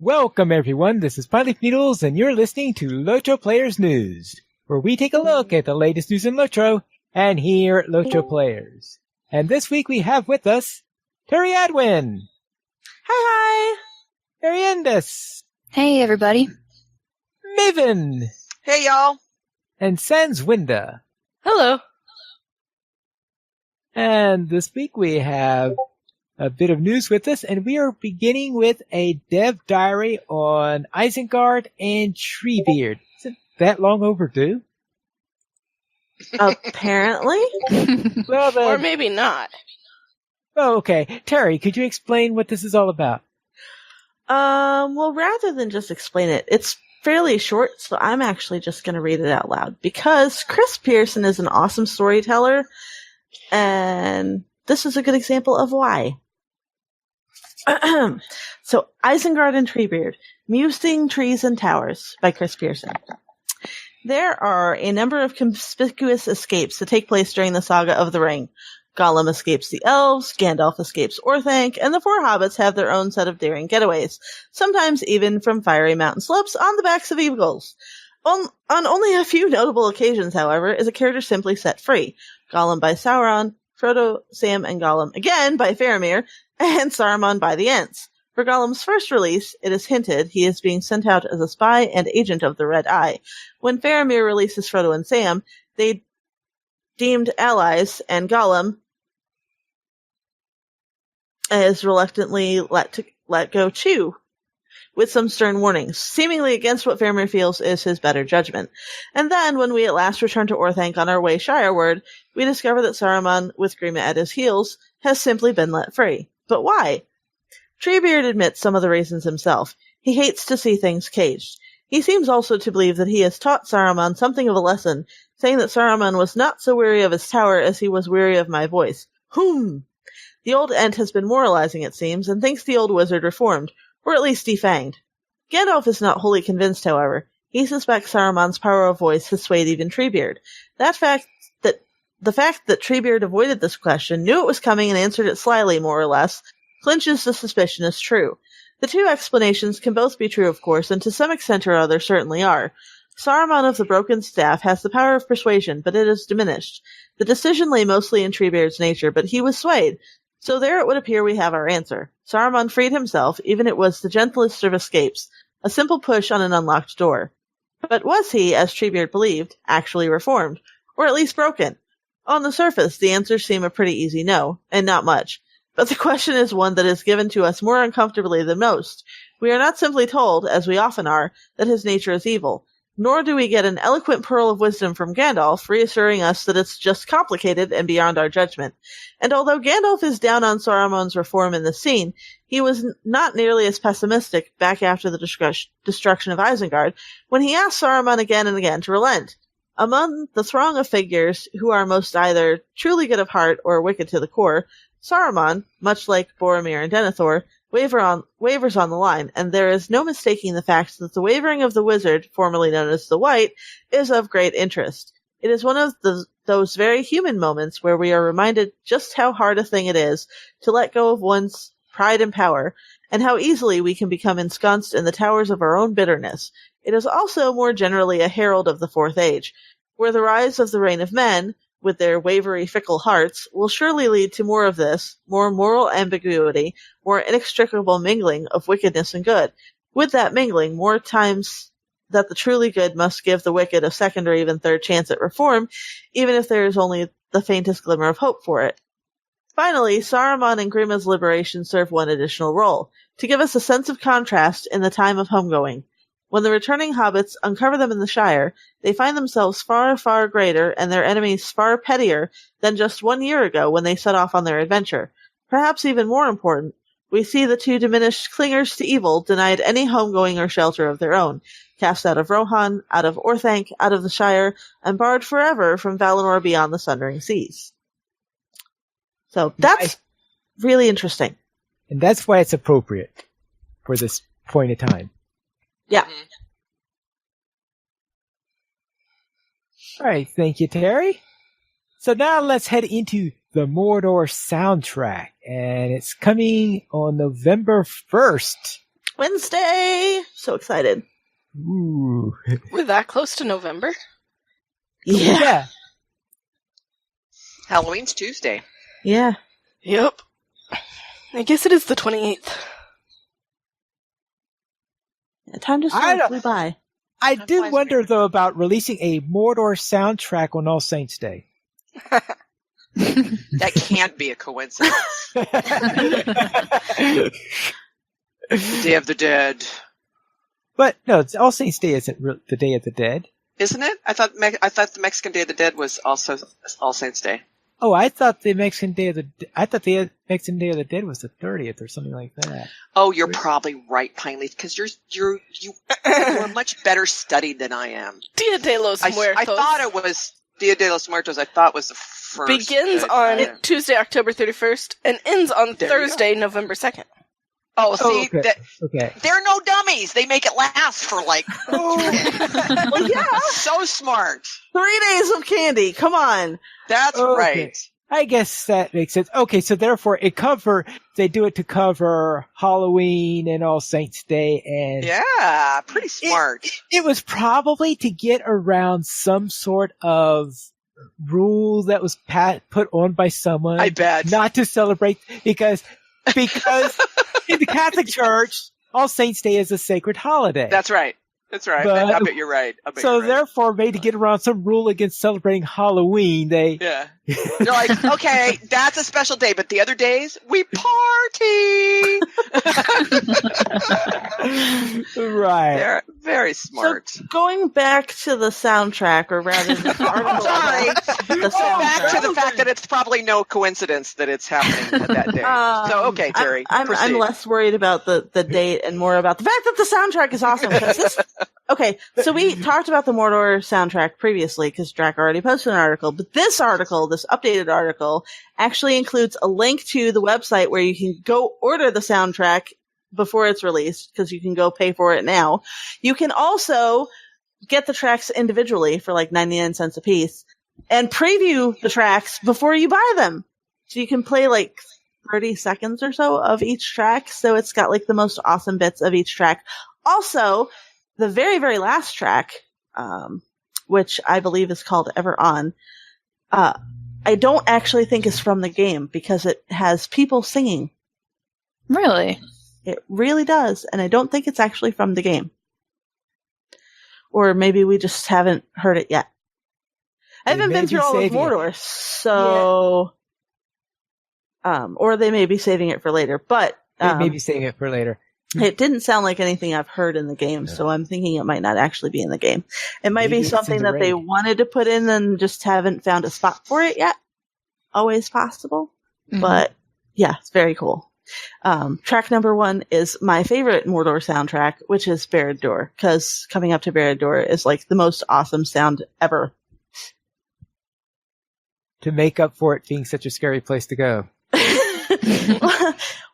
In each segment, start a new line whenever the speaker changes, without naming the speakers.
Welcome everyone, this is Pilot Needles and you're listening to LOTRO Players News, where we take a look at the latest news in LOTRO and here at LOTRO Players. And this week we have with us Terry Adwin.
Hi.
Ariandis.
Hey everybody.
Maven.
Hey y'all.
And Sans Winda.
Hello.
And this week we have a bit of news with us, and we are beginning with a dev diary on Isengard and Treebeard. Isn't that long overdue?
Apparently.
Well, then,
Or maybe not.
oh, okay. Terry, could you explain what this is all about?
Well, rather than just explain it, it's fairly short, so I'm actually just going to read it out loud because Chris Pearson is an awesome storyteller, and this is a good example of why. So, Isengard and Treebeard, Musing Trees and Towers by Chris Pearson. There are a number of conspicuous escapes that take place during the Saga of the Ring. Gollum escapes the elves, Gandalf escapes Orthanc, and the four hobbits have their own set of daring getaways, sometimes even from fiery mountain slopes on the backs of eagles. On only a few notable occasions, however, is a character simply set free. Gollum by Sauron, Frodo, Sam, and Gollum again by Faramir, and Saruman by the Ents. For Gollum's first release, it is hinted he is being sent out as a spy and agent of the Red Eye. When Faramir releases Frodo and Sam, they deemed allies, and Gollum is reluctantly let go too, with some stern warnings, seemingly against what Faramir feels is his better judgment. And then, when we at last return to Orthanc on our way Shireward, we discover that Saruman, with Grima at his heels, has simply been let free. But why? Treebeard admits some of the reasons himself. He hates to see things caged. He seems also to believe that he has taught Saruman something of a lesson, saying that Saruman was not so weary of his tower as he was weary of my voice. The old Ent has been moralizing, it seems, and thinks the old wizard reformed, or at least defanged. Gandalf is not wholly convinced, however. He suspects Saruman's power of voice has swayed even Treebeard. The fact that Treebeard avoided this question, knew it was coming and answered it slyly, more or less, clinches the suspicion as true. The two explanations can both be true, of course, and to some extent or other certainly are. Saruman of the Broken Staff has the power of persuasion, but it is diminished. The decision lay mostly in Treebeard's nature, but he was swayed. So there it would appear we have our answer. Saruman freed himself, even it was the gentlest of escapes, a simple push on an unlocked door. But was he, as Treebeard believed, actually reformed? Or at least broken? On the surface, the answers seem a pretty easy no, and not much. But the question is one that is given to us more uncomfortably than most. We are not simply told, as we often are, that his nature is evil. Nor do we get an eloquent pearl of wisdom from Gandalf, reassuring us that it's just complicated and beyond our judgment. And although Gandalf is down on Saruman's reform in this scene, he was not nearly as pessimistic back after the destruction of Isengard, when he asked Saruman again and again to relent. Among the throng of figures who are most either truly good of heart or wicked to the core, Saruman, much like Boromir and Denethor, wavers on the line, and there is no mistaking the fact that the wavering of the wizard, formerly known as the White, is of great interest. It is one of those very human moments where we are reminded just how hard a thing it is to let go of one's pride and power, and how easily we can become ensconced in the towers of our own bitterness. It is also more generally a herald of the Fourth Age, where the rise of the reign of men, with their wavery, fickle hearts, will surely lead to more of this, more moral ambiguity, more inextricable mingling of wickedness and good. With that mingling, more times that the truly good must give the wicked a second or even third chance at reform, even if there is only the faintest glimmer of hope for it. Finally, Saruman and Grima's liberation serve one additional role, to give us a sense of contrast in the time of homegoing. When the returning hobbits uncover them in the Shire, they find themselves far, far greater and their enemies far pettier than just 1 year ago when they set off on their adventure. Perhaps even more important, we see the two diminished clingers to evil denied any homegoing or shelter of their own, cast out of Rohan, out of Orthanc, out of the Shire, and barred forever from Valinor beyond the Sundering Seas. So that's really interesting.
And that's why it's appropriate for this point of time.
Yeah.
All right, thank you, Terry. So now let's head into the Mordor soundtrack, and it's coming on November 1st.
Wednesday! So excited.
Ooh.
We're that close to November?
Yeah.
Halloween's Tuesday.
Yeah.
Yep. I guess it is the 28th.
Time just flew by.
I do wonder, though, about releasing a Mordor soundtrack on All Saints' Day.
That can't be a coincidence. Day of the Dead.
But no, it's All Saints' Day isn't the Day of the Dead.
Isn't it? I thought the Mexican Day of the Dead was also All Saints' Day.
Oh, I thought the Mexican Day of the Dead was the 30th or something like that.
Oh, you're probably right, Pineleaf, because you're much better studied than I am.
Dia de los Muertos.
I thought it was Dia de los Muertos. I thought was the first.
Begins on Tuesday, October 31st, and ends on Thursday, November 2nd.
Oh, see,
okay.
They're no dummies. They make it last for like.
Well, yeah.
So smart.
3 days of candy. Come on.
That's right.
I guess that makes sense. Okay, so therefore they do it to cover Halloween and All Saints' Day, and
yeah, pretty smart.
It was probably to get around some sort of rule that was put on by someone.
I bet.
Not to celebrate because in the Catholic Church, All Saints' Day is a sacred holiday.
That's right. But, I bet you're right.
Therefore, maybe to get around some rule against celebrating Halloween, they're
like, okay, that's a special day, but the other days we party.
Right.
They're very smart.
So going back to the soundtrack, or rather the article.
Sorry. Back to the fact that it's probably no coincidence that it's happening that day. So, okay, Terry,
I'm less worried about the date and more about the fact that the soundtrack is awesome. Okay, so we talked about the Mordor soundtrack previously because Drac already posted an article, but this updated article, actually includes a link to the website where you can go order the soundtrack before it's released, because you can go pay for it now. You can also get the tracks individually for like 99 cents a piece and preview the tracks before you buy them. So you can play like 30 seconds or so of each track. So it's got like the most awesome bits of each track. Also, the very, very last track, which I believe is called Ever On, I don't actually think is from the game because it has people singing.
Really?
It really does, and I don't think it's actually from the game. Or maybe we just haven't heard it yet. I haven't been through all of Mordor, so... Yeah. Or they may be saving it for later, but...
They may be saving it for later.
It didn't sound like anything I've heard in the game, so I'm thinking it might not actually be in the game. It might be something that they wanted to put in and just haven't found a spot for it yet. Always possible. Mm-hmm. But, yeah, it's very cool. Track number 1 is my favorite Mordor soundtrack, which is Barad-dûr, because Coming Up to Barad-dûr is like the most awesome sound ever.
To make up for it being such a scary place to go.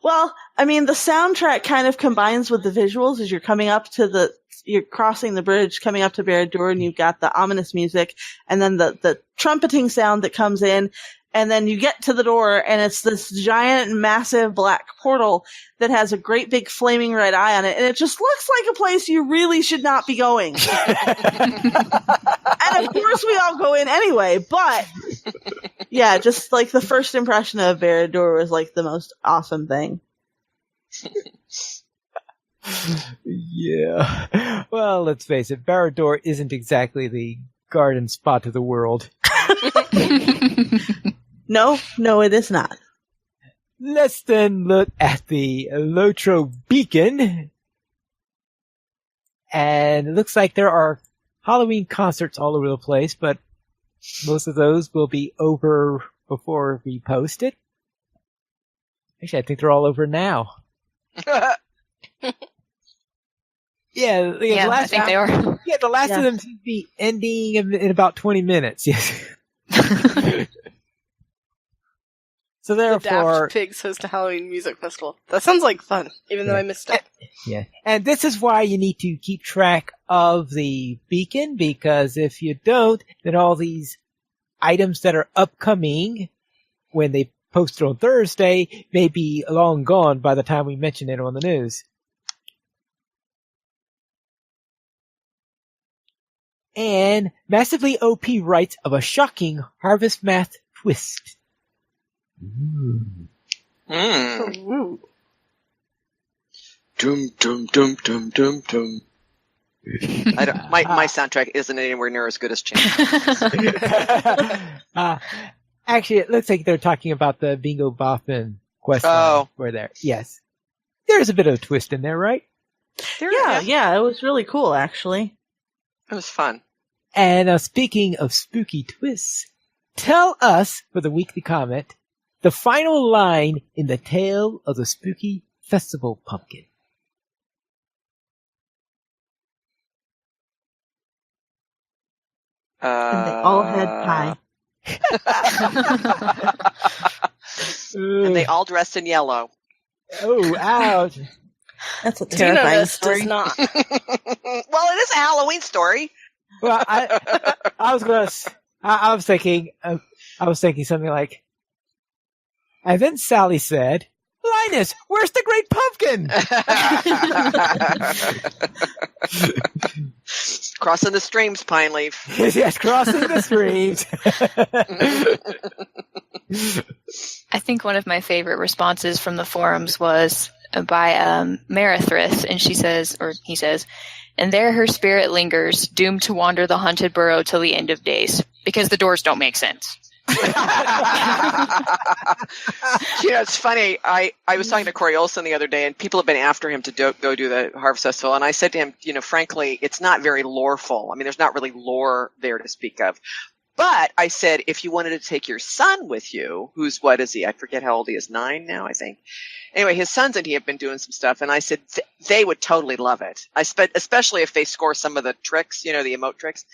Well, I mean, the soundtrack kind of combines with the visuals as you're crossing the bridge, coming up to Barad-dûr, and you've got the ominous music, and then the trumpeting sound that comes in, and then you get to the door, and it's this giant, massive black portal that has a great big flaming red eye on it, and it just looks like a place you really should not be going. And of course we all go in anyway, but yeah, just like the first impression of Barad-dûr was like the most awesome thing.
Yeah. Well, let's face it, Barad-dûr isn't exactly the garden spot of the world.
No, it is not.
Let's then look at the LOTRO beacon. And it looks like there are Halloween concerts all over the place, but most of those will be over before we post it. Actually, I think they're all over now. Yeah,
I think they are.
Yeah, the last of them seem to be ending in about 20 minutes. Yes. So therefore,
the Daft Pigs host a Halloween music festival. That sounds like fun, even though I missed it.
Yeah, and this is why you need to keep track of the beacon, because if you don't, then all these items that are upcoming when they post it on Thursday may be long gone by the time we mention it on the news. And Massively OP writes of a shocking Harvest Math twist.
Mm.
Ooh.
Dum dum dum dum dum dum. I don't. My soundtrack isn't anywhere near as good as Chance.
Actually, it looks like they're talking about the Bingo Boffin quest line where there. Yes. There's a bit of a twist in there, right?
Yeah, it was really cool, actually.
It was fun.
And speaking of spooky twists, tell us, for the weekly comment, the final line in the tale of the spooky festival pumpkin.
And they all had pie.
And they all dressed in yellow.
Oh, ouch.
That's a
Dino
terrifying
does
story.
not.
Well, it is a Halloween story.
Well, I was thinking something like, and then Sally said, Linus, where's the great pumpkin?
Crossing the streams, Pine Leaf.
Yes, crossing the streams.
I think one of my favorite responses from the forums was by Merithrith, and she says, or he says, and there her spirit lingers, doomed to wander the haunted burrow till the end of days, because the doors don't make sense.
It's funny. I was talking to Corey Olson the other day, and people have been after him to go do the Harvest Festival. And I said to him, frankly, it's not very loreful. I mean, there's not really lore there to speak of. But I said, if you wanted to take your son with you, what is he? I forget how old he is, 9 now, I think. Anyway, his sons and he have been doing some stuff, and I said they would totally love it. Especially if they score some of the tricks, the emote tricks.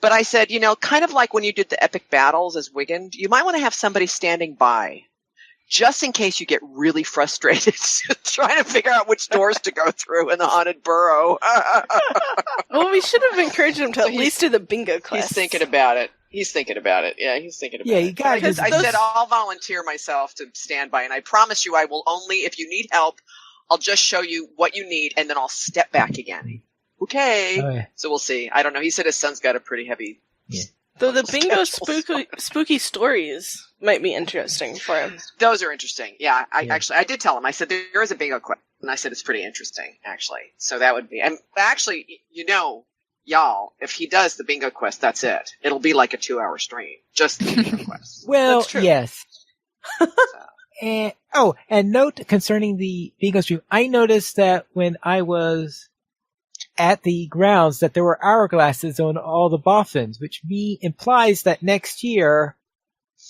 But I said, kind of like when you did the epic battles as Wiggin, you might want to have somebody standing by, just in case you get really frustrated trying to figure out which doors to go through in the haunted burrow.
Well, we should have encouraged him to at least do the bingo quest.
He's thinking about it. Yeah, he's thinking about it.
Yeah, you got
it. I said I'll volunteer myself to stand by, and I promise you I will only, if you need help, I'll just show you what you need, and then I'll step back again. Okay. Oh, yeah. So we'll see. I don't know. He said his son's got a pretty heavy...
Yeah.
Though the bingo spooky stories might be interesting for him.
Those are interesting. Yeah, I did tell him. I said, there is a bingo quest. And I said, it's pretty interesting, actually. So that would be... And actually, y'all, if he does the bingo quest, that's it. It'll be like a 2-hour stream. Just the bingo quest.
Well, yes. And note concerning the bingo stream, I noticed that when I was at the grounds that there were hourglasses on all the boffins, which implies that next year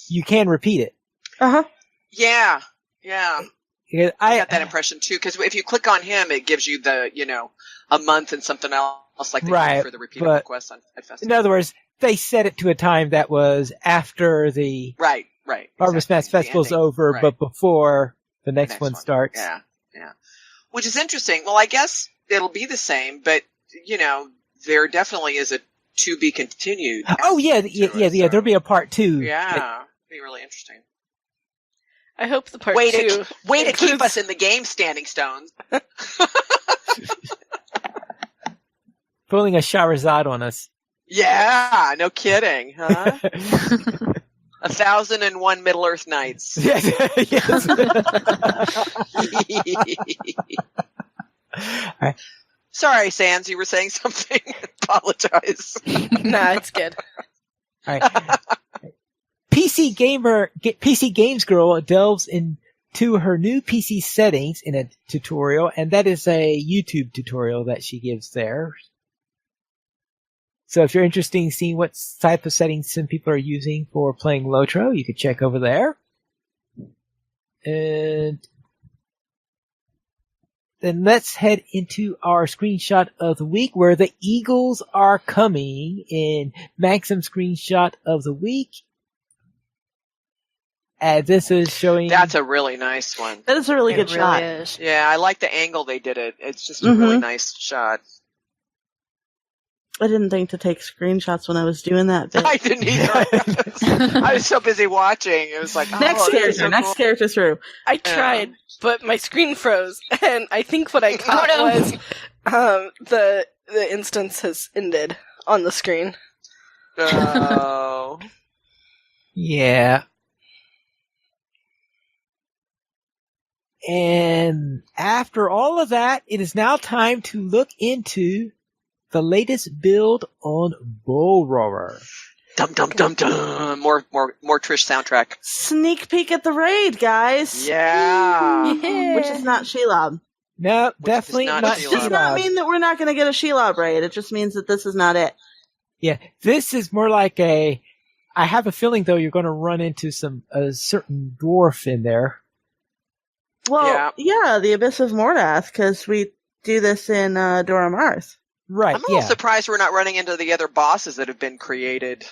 you can repeat it.
Uh-huh.
Yeah. I got that impression too, because if you click on him, it gives you the, a month and something else like they do for the repeatable quest at Festival.
In other words, they set it to a time that was after the
right
Harvest Mass Festival's over, but before the next one starts.
Yeah. Which is interesting. Well, I guess it'll be the same, but there definitely is a to be continued.
Oh yeah, there'll be a part 2.
Yeah, it'll be really interesting.
I hope the part 2
way to keep us in the game, Standing Stones.
Pulling a Shahrazad on us.
Yeah, no kidding, huh? 1,001 Middle Earth Nights.
Yes. All right.
Sorry, Sans, you were saying something. Apologize.
Nah, it's good.
All right. PC Games Girl delves into her new PC settings in a tutorial, and that is a YouTube tutorial that she gives there. So if you're interested in seeing what type of settings some people are using for playing LOTRO, you could check over there. And then let's head into our screenshot of the week, where the Eagles are coming in Maxim screenshot of the week. And this is showing...
That's a really nice one.
That is a really good shot.
Is.
Yeah, I like the angle they did it. It's just a really nice shot.
I didn't think to take screenshots when I was doing that bit.
I didn't either. I was so busy watching. It was like,
next character through.
I tried, but my screen froze, and I think what I got was the instance has ended on the screen.
Oh.
Yeah. And after all of that, it is now time to look into the latest build on Bull Roarer.
Dum dum dum dum. More Trish soundtrack.
Sneak peek at the raid, guys.
Yeah.
Which is not Shelob.
No,
Which
definitely
is not
not
Shelob.
Does not
Shelob.
mean that we're not going to get a Shelob raid. It just means that this is not it.
Yeah, this is more like I have a feeling, though, you're going to run into a certain dwarf in there.
Well, yeah, the Abyss of Mordath, because we do this in Dora Marth.
Right,
I'm a little surprised we're not running into the other bosses that have been created,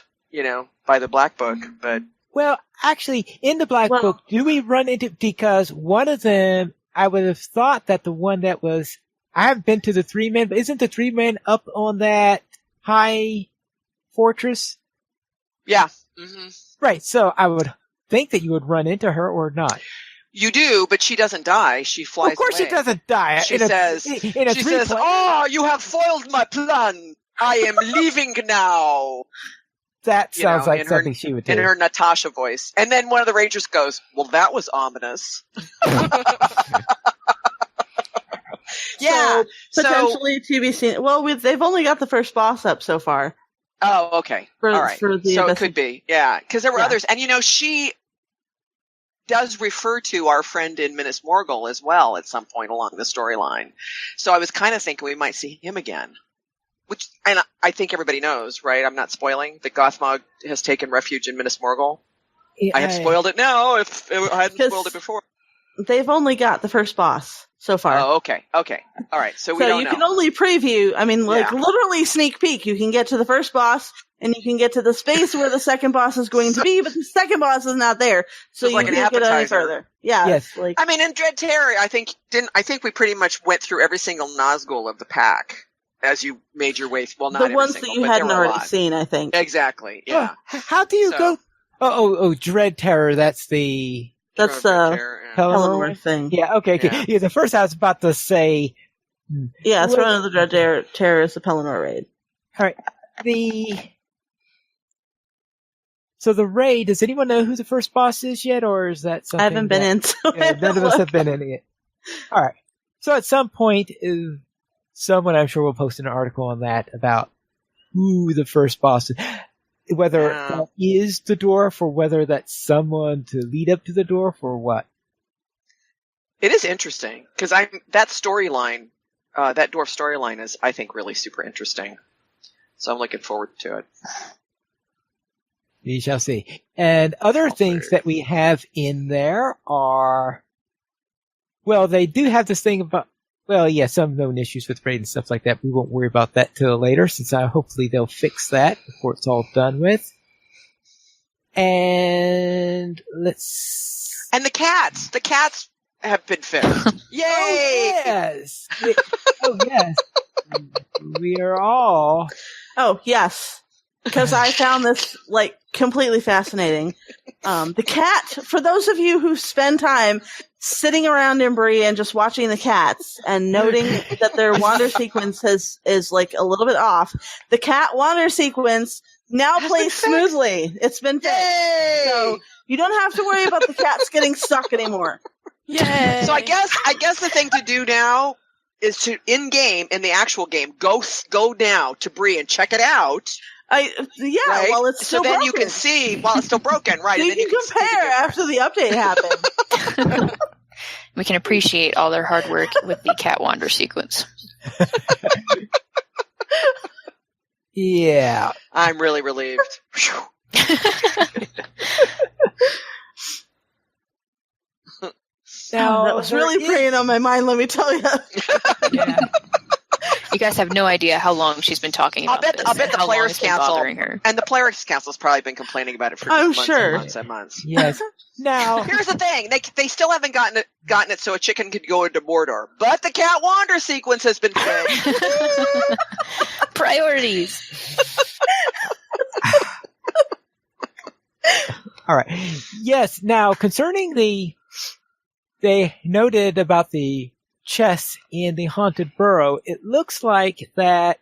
by the Black Book, but...
Well, actually, in the Black Book, do we run into... Because one of them, I would have thought that the one that was... I haven't been to the 3-man, but isn't the 3-man up on that high fortress?
Yeah. Mm-hmm.
Right, so I would think that you would run into her or not.
You do, but she doesn't die. She flies away.
Of course she doesn't die.
She says, "Oh, you have foiled my plan. I am leaving now."
That sounds like something she would do.
In her Natasha voice. And then one of the Rangers goes, "Well, that was ominous." Yeah.
So, potentially to be seen. Well, they've only got the first boss up so far.
Oh, okay. All right. So it could be. Yeah. Because there were others. And, she does refer to our friend in Minas Morgul as well at some point along the storyline. So I was kind of thinking we might see him again. And I think everybody knows, right? I'm not spoiling that Gothmog has taken refuge in Minas Morgul. Yeah, I have spoiled it now if I hadn't spoiled it before.
They've only got the first boss so far.
Oh, okay. All right. So we don't know. So
you can only preview, literally sneak peek. You can get to the first boss, and you can get to the space where the second boss is going to be, but the second boss is not there. So you can't get any further. Yeah.
Yes.
In Dread Terror, I think we pretty much went through every single Nazgul of the pack as you made your way. Well, not
the
every
ones
single,
that you hadn't already seen, I think.
Exactly. Yeah.
How do you go? Oh, Dread Terror. That's the
Pelennor thing.
Yeah. Okay.
Yeah.
Yeah, the first I was about to say.
Yeah, it's one of the Dread Terror is the Pelennor raid.
All right. So the raid. Does anyone know who the first boss is yet, or is that something?
I haven't been in. So
none of us have been in it. All right. So at some point, someone I'm sure will post an article on that about who the first boss is. Whether that is the dwarf or whether that's someone to lead up to the dwarf or what.
It is interesting because that storyline, that dwarf storyline is, I think, really super interesting. So I'm looking forward to it.
We shall see. And other things that we have in there are, well, they do have this thing about, some known issues with raid and stuff like that. We won't worry about that till later, since hopefully they'll fix that before it's all done with. And
And the cats have been fixed. Yay!
Oh, yes. Yes. We are all.
Oh, yes. Because I found this, completely fascinating. The cat, for those of you who spend time sitting around in Bree and just watching the cats and noting that their wander sequence is a little bit off, the cat wander sequence now plays smoothly. It's been fixed.
Yay!
So you don't have to worry about the cats getting stuck anymore.
Yay!
So I guess the thing to do now is to in the actual game, go now to Bree and check it out.
Right? Well, it's still
so then
broken.
you can see while it's still broken, right?
So
and then
you can compare after the update happened.
We can appreciate all their hard work with the cat wander sequence.
Yeah.
I'm really relieved.
Now, that was really preying on my mind, let me tell you.
Yeah.
You guys have no idea how long she's been talking about this.
I'll bet the
how long
Players
it's been
Council
bothering her.
and the Players Council's probably been complaining about it for
I'm
months
sure.
and months and months.
Yes. Now,
here's the thing: they still haven't gotten it so a chicken could go into Mordor, but the cat wander sequence has been fixed.
Priorities.
all right. Yes. Now, concerning they noted about the chests in the haunted burrow. It looks like that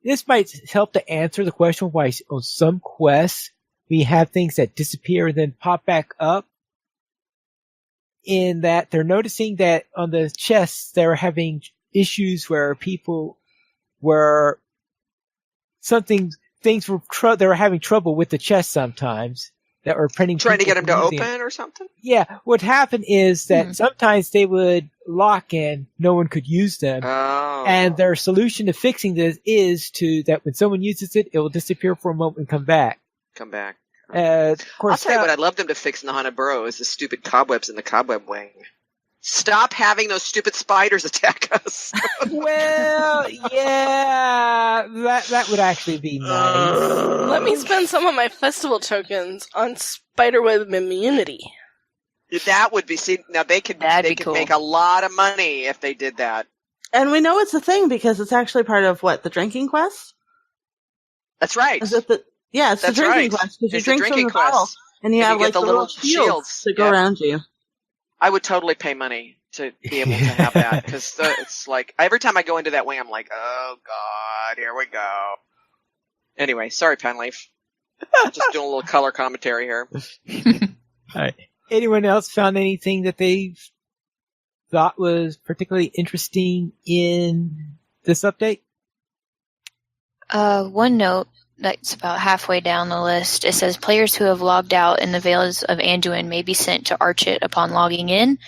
this might help to answer the question why on some quests we have things that disappear and then pop back up. In that they're noticing that on the chests they're having issues where people were things were they were having trouble with the chest sometimes that were printing.
Trying to get them to
using
open or something?
Yeah, what happened is that sometimes they would lock and no one could use them.
Oh.
And their solution to fixing this is that when someone uses it, it will disappear for a moment and come back.
Come back.
Of course,
I'll tell you what I'd love them to fix in the Haunted Burrow is the stupid cobwebs in the cobweb wing. Stop having those stupid spiders attack us.
Well, yeah, that would actually be nice.
Let me spend some of my festival tokens on spiderweb immunity.
That would be, now they could
cool.
make a lot of money if they did that.
And we know it's a thing because it's actually part of the drinking quest?
That's right.
Is it it's the drinking quest because you drink from the bottle and you have
get
the little shields to go around you.
I would totally pay money to be able to have that because it's like every time I go into that wing, I'm like, oh god, here we go. Anyway, sorry, Penleaf. Just doing a little color commentary here.
All right. Anyone else found anything that they thought was particularly interesting in this update?
One note that's about halfway down the list. It says players who have logged out in the Vales of Anduin may be sent to Archit upon logging in.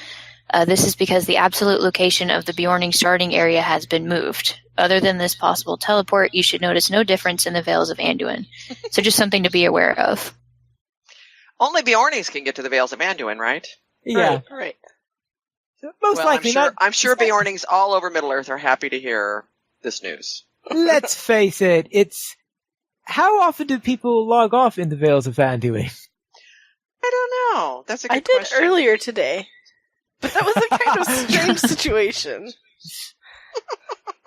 This is because the absolute location of the Bjorning starting area has been moved. Other than this possible teleport, you should notice no difference in the Vales of Anduin. So just something to be aware of.
Only Bjornings can get to the Vales of Anduin, right?
Yeah.
Right.
Most likely
I'm sure Bjornings all over Middle-earth are happy to hear this news.
Let's face it, how often do people log off in the Vales of Anduin?
I don't know. That's a good question.
I did earlier today, but that was a kind of strange situation.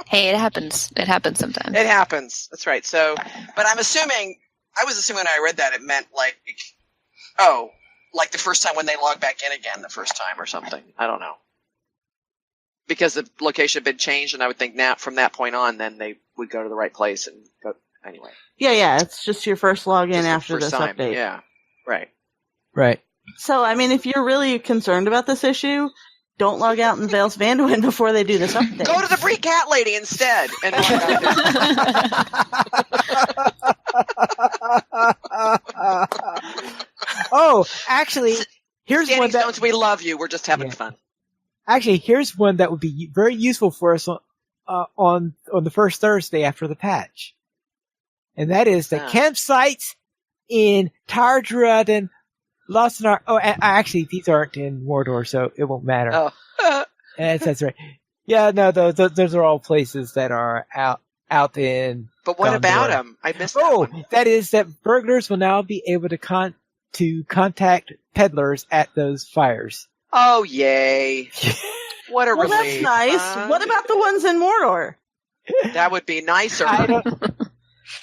Hey, it happens. It happens sometimes.
It happens. That's right. So, but I was assuming when I read that it meant like the first time when they log back in again the first time or something. I don't know. Because the location had been changed, and I would think now from that point on, then they would go to the right place and go anyway.
Yeah, it's just your first login after this
time.
update.
Yeah, right.
Right.
So, I mean, if you're really concerned about this issue, don't log out in Vales of Anduin before they do this update.
Go to the Free Cat Lady instead. And
oh, actually, here's one that
Stones, we love you. We're just having fun.
Actually, here's one that would be very useful for us on the first Thursday after the patch, and that is the campsites in Tardrudden, Lost-in-Ark. Oh, actually, these aren't in Mordor, so it won't matter.
Oh,
that's right. Yeah, no, those are all places that are out in.
But what
Gondor.
about them? I missed that one.
That is that burglars will now be able to contact peddlers at those fires.
Oh, yay. What a relief.
That's nice. What about the ones in Mordor?
That would be nicer.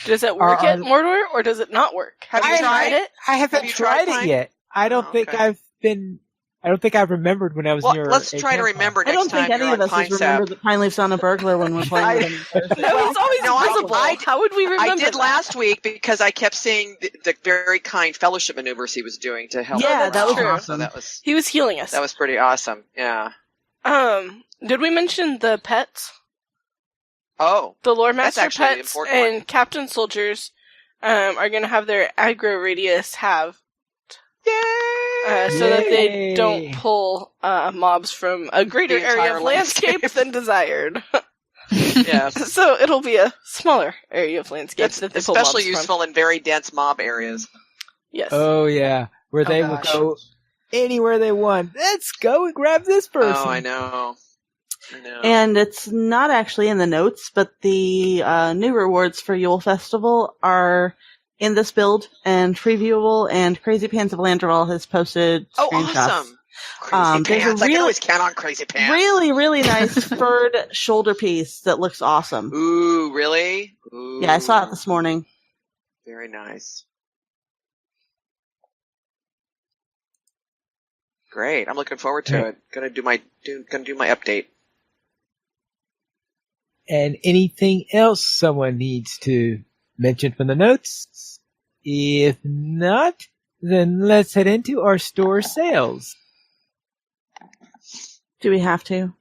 Does it work at Mordor, or does it not work? Have you tried it?
I haven't tried it yet. I don't think I've remembered when I was near.
Let's try to remember next time.
I don't think any of us has remembered that Pine Leaf's on a burglar when we're playing with him.
No, it's always visible. How would we remember
I did
that?
last week because I kept seeing the very kind fellowship maneuvers he was doing to help.
Yeah, that was
true.
awesome.
So
He was healing us.
That was pretty awesome. Yeah.
Did we mention the pets?
Oh.
The Lore Master
that's actually
pets
an important one.
and Captain Soldiers are going to have their aggro radius halved.
Yay!
So that they don't pull mobs from a greater
The
area
entire
of landscape than desired.
Yes.
So it'll be a smaller area of landscape
That's
that they pull
especially
mobs
useful in very dense mob areas.
Yes.
Oh yeah, where they will go anywhere they want. Let's go and grab this person.
Oh, I know.
And it's not actually in the notes, but the new rewards for Yule Festival are in this build and previewable, and Crazy Pants of Landroval has posted screenshots.
Awesome. Crazy Pants. I can always count on Crazy Pants.
Really, really nice furred shoulder piece that looks awesome.
Ooh, really? Ooh.
Yeah, I saw it this morning.
Very nice. Great. I'm looking forward to it. Gonna do my update.
And anything else someone needs to mention from the notes? If not, then let's head into our store sales.
Do we have to?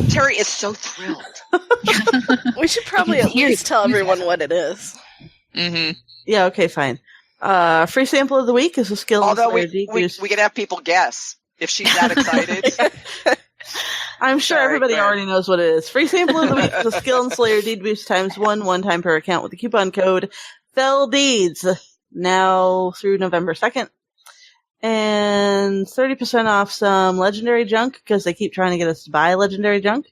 Terry is so thrilled.
We should probably at least tell everyone what it is.
Mm-hmm.
Yeah, okay, fine. Free sample of the week is a skill.
Although we could have people guess if she's that excited.
I'm sure everybody already knows what it is. Free sample of the week is a skill and Slayer deed boost times one time per account with the coupon code FELLDEEDS now through November 2nd. And 30% off some legendary junk because they keep trying to get us to buy legendary junk.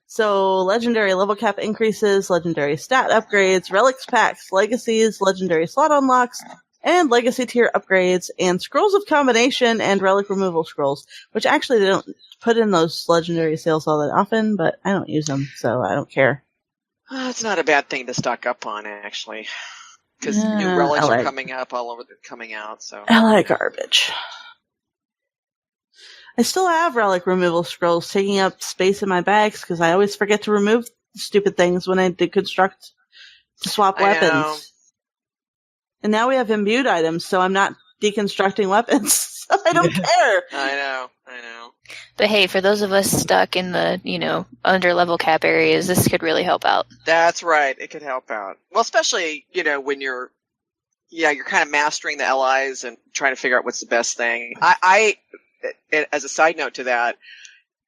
So legendary level cap increases, legendary stat upgrades, relics packs, legacies, legendary slot unlocks, and legacy tier upgrades, and scrolls of combination and relic removal scrolls, which actually they don't put in those legendary sales all that often, but I don't use them, so I don't care.
It's not a bad thing to stock up on, actually. Because new relics are coming up all over, coming out. So
I like garbage. I still have relic removal scrolls taking up space in my bags because I always forget to remove stupid things when I deconstruct to swap weapons.
Know.
And now we have imbued items, so I'm not deconstructing weapons. So I don't care.
I know.
But hey, for those of us stuck in the, under level cap areas, this could really help out.
That's right. It could help out. Well, especially, when you're kind of mastering the LIs and trying to figure out what's the best thing. I as a side note to that,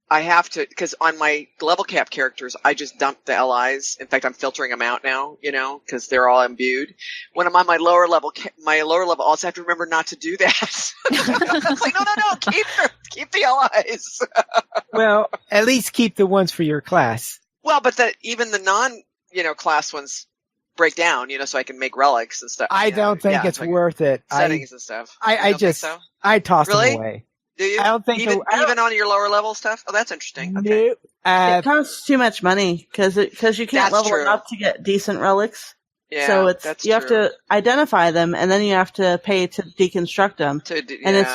I have to, because on my level cap characters, I just dump the LIs. In fact, I'm filtering them out now, because they're all imbued. When I'm on my lower level, I also have to remember not to do that. It's like, no, keep the LIs.
Well, at least keep the ones for your class.
Well, but even the non, class ones break down, so I can make relics and stuff.
I don't think it's worth it.
Settings and stuff.
I toss them away.
Do you?
I don't think
even on your lower level stuff. Oh, that's interesting. Okay.
Nope.
It costs too much money because you can't level them up to get decent relics.
Yeah,
so you have to identify them and then you have to pay to deconstruct them. And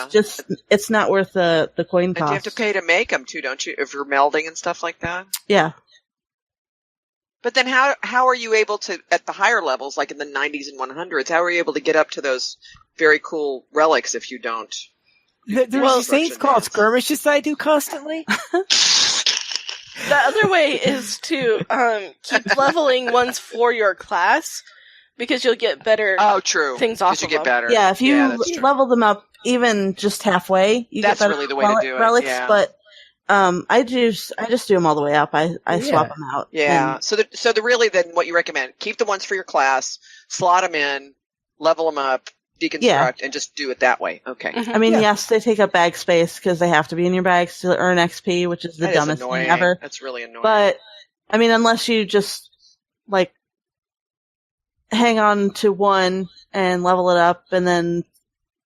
it's not worth the coin cost.
And you have to pay to make them too, don't you? If you're melding and stuff like that.
Yeah.
But then how are you able to, at the higher levels, like in the 90s and 100s, how are you able to get up to those very cool relics if you don't?
There's these things called skirmishes I do constantly.
The other way is to keep leveling ones for your class because you'll get better things off of them.
Better.
Yeah, if you level them up even just halfway, you get better
really the way to do it.
Relics,
yeah.
But I just do them all the way up. I swap them out.
Yeah. So really then what you recommend, keep the ones for your class, slot them in, level them up, deconstruct, and just do it that way. Okay.
Mm-hmm. I mean, yes, they take up bag space because they have to be in your bags to earn XP, which is the dumbest thing ever.
That's really annoying.
But, I mean, unless you just, hang on to one and level it up and then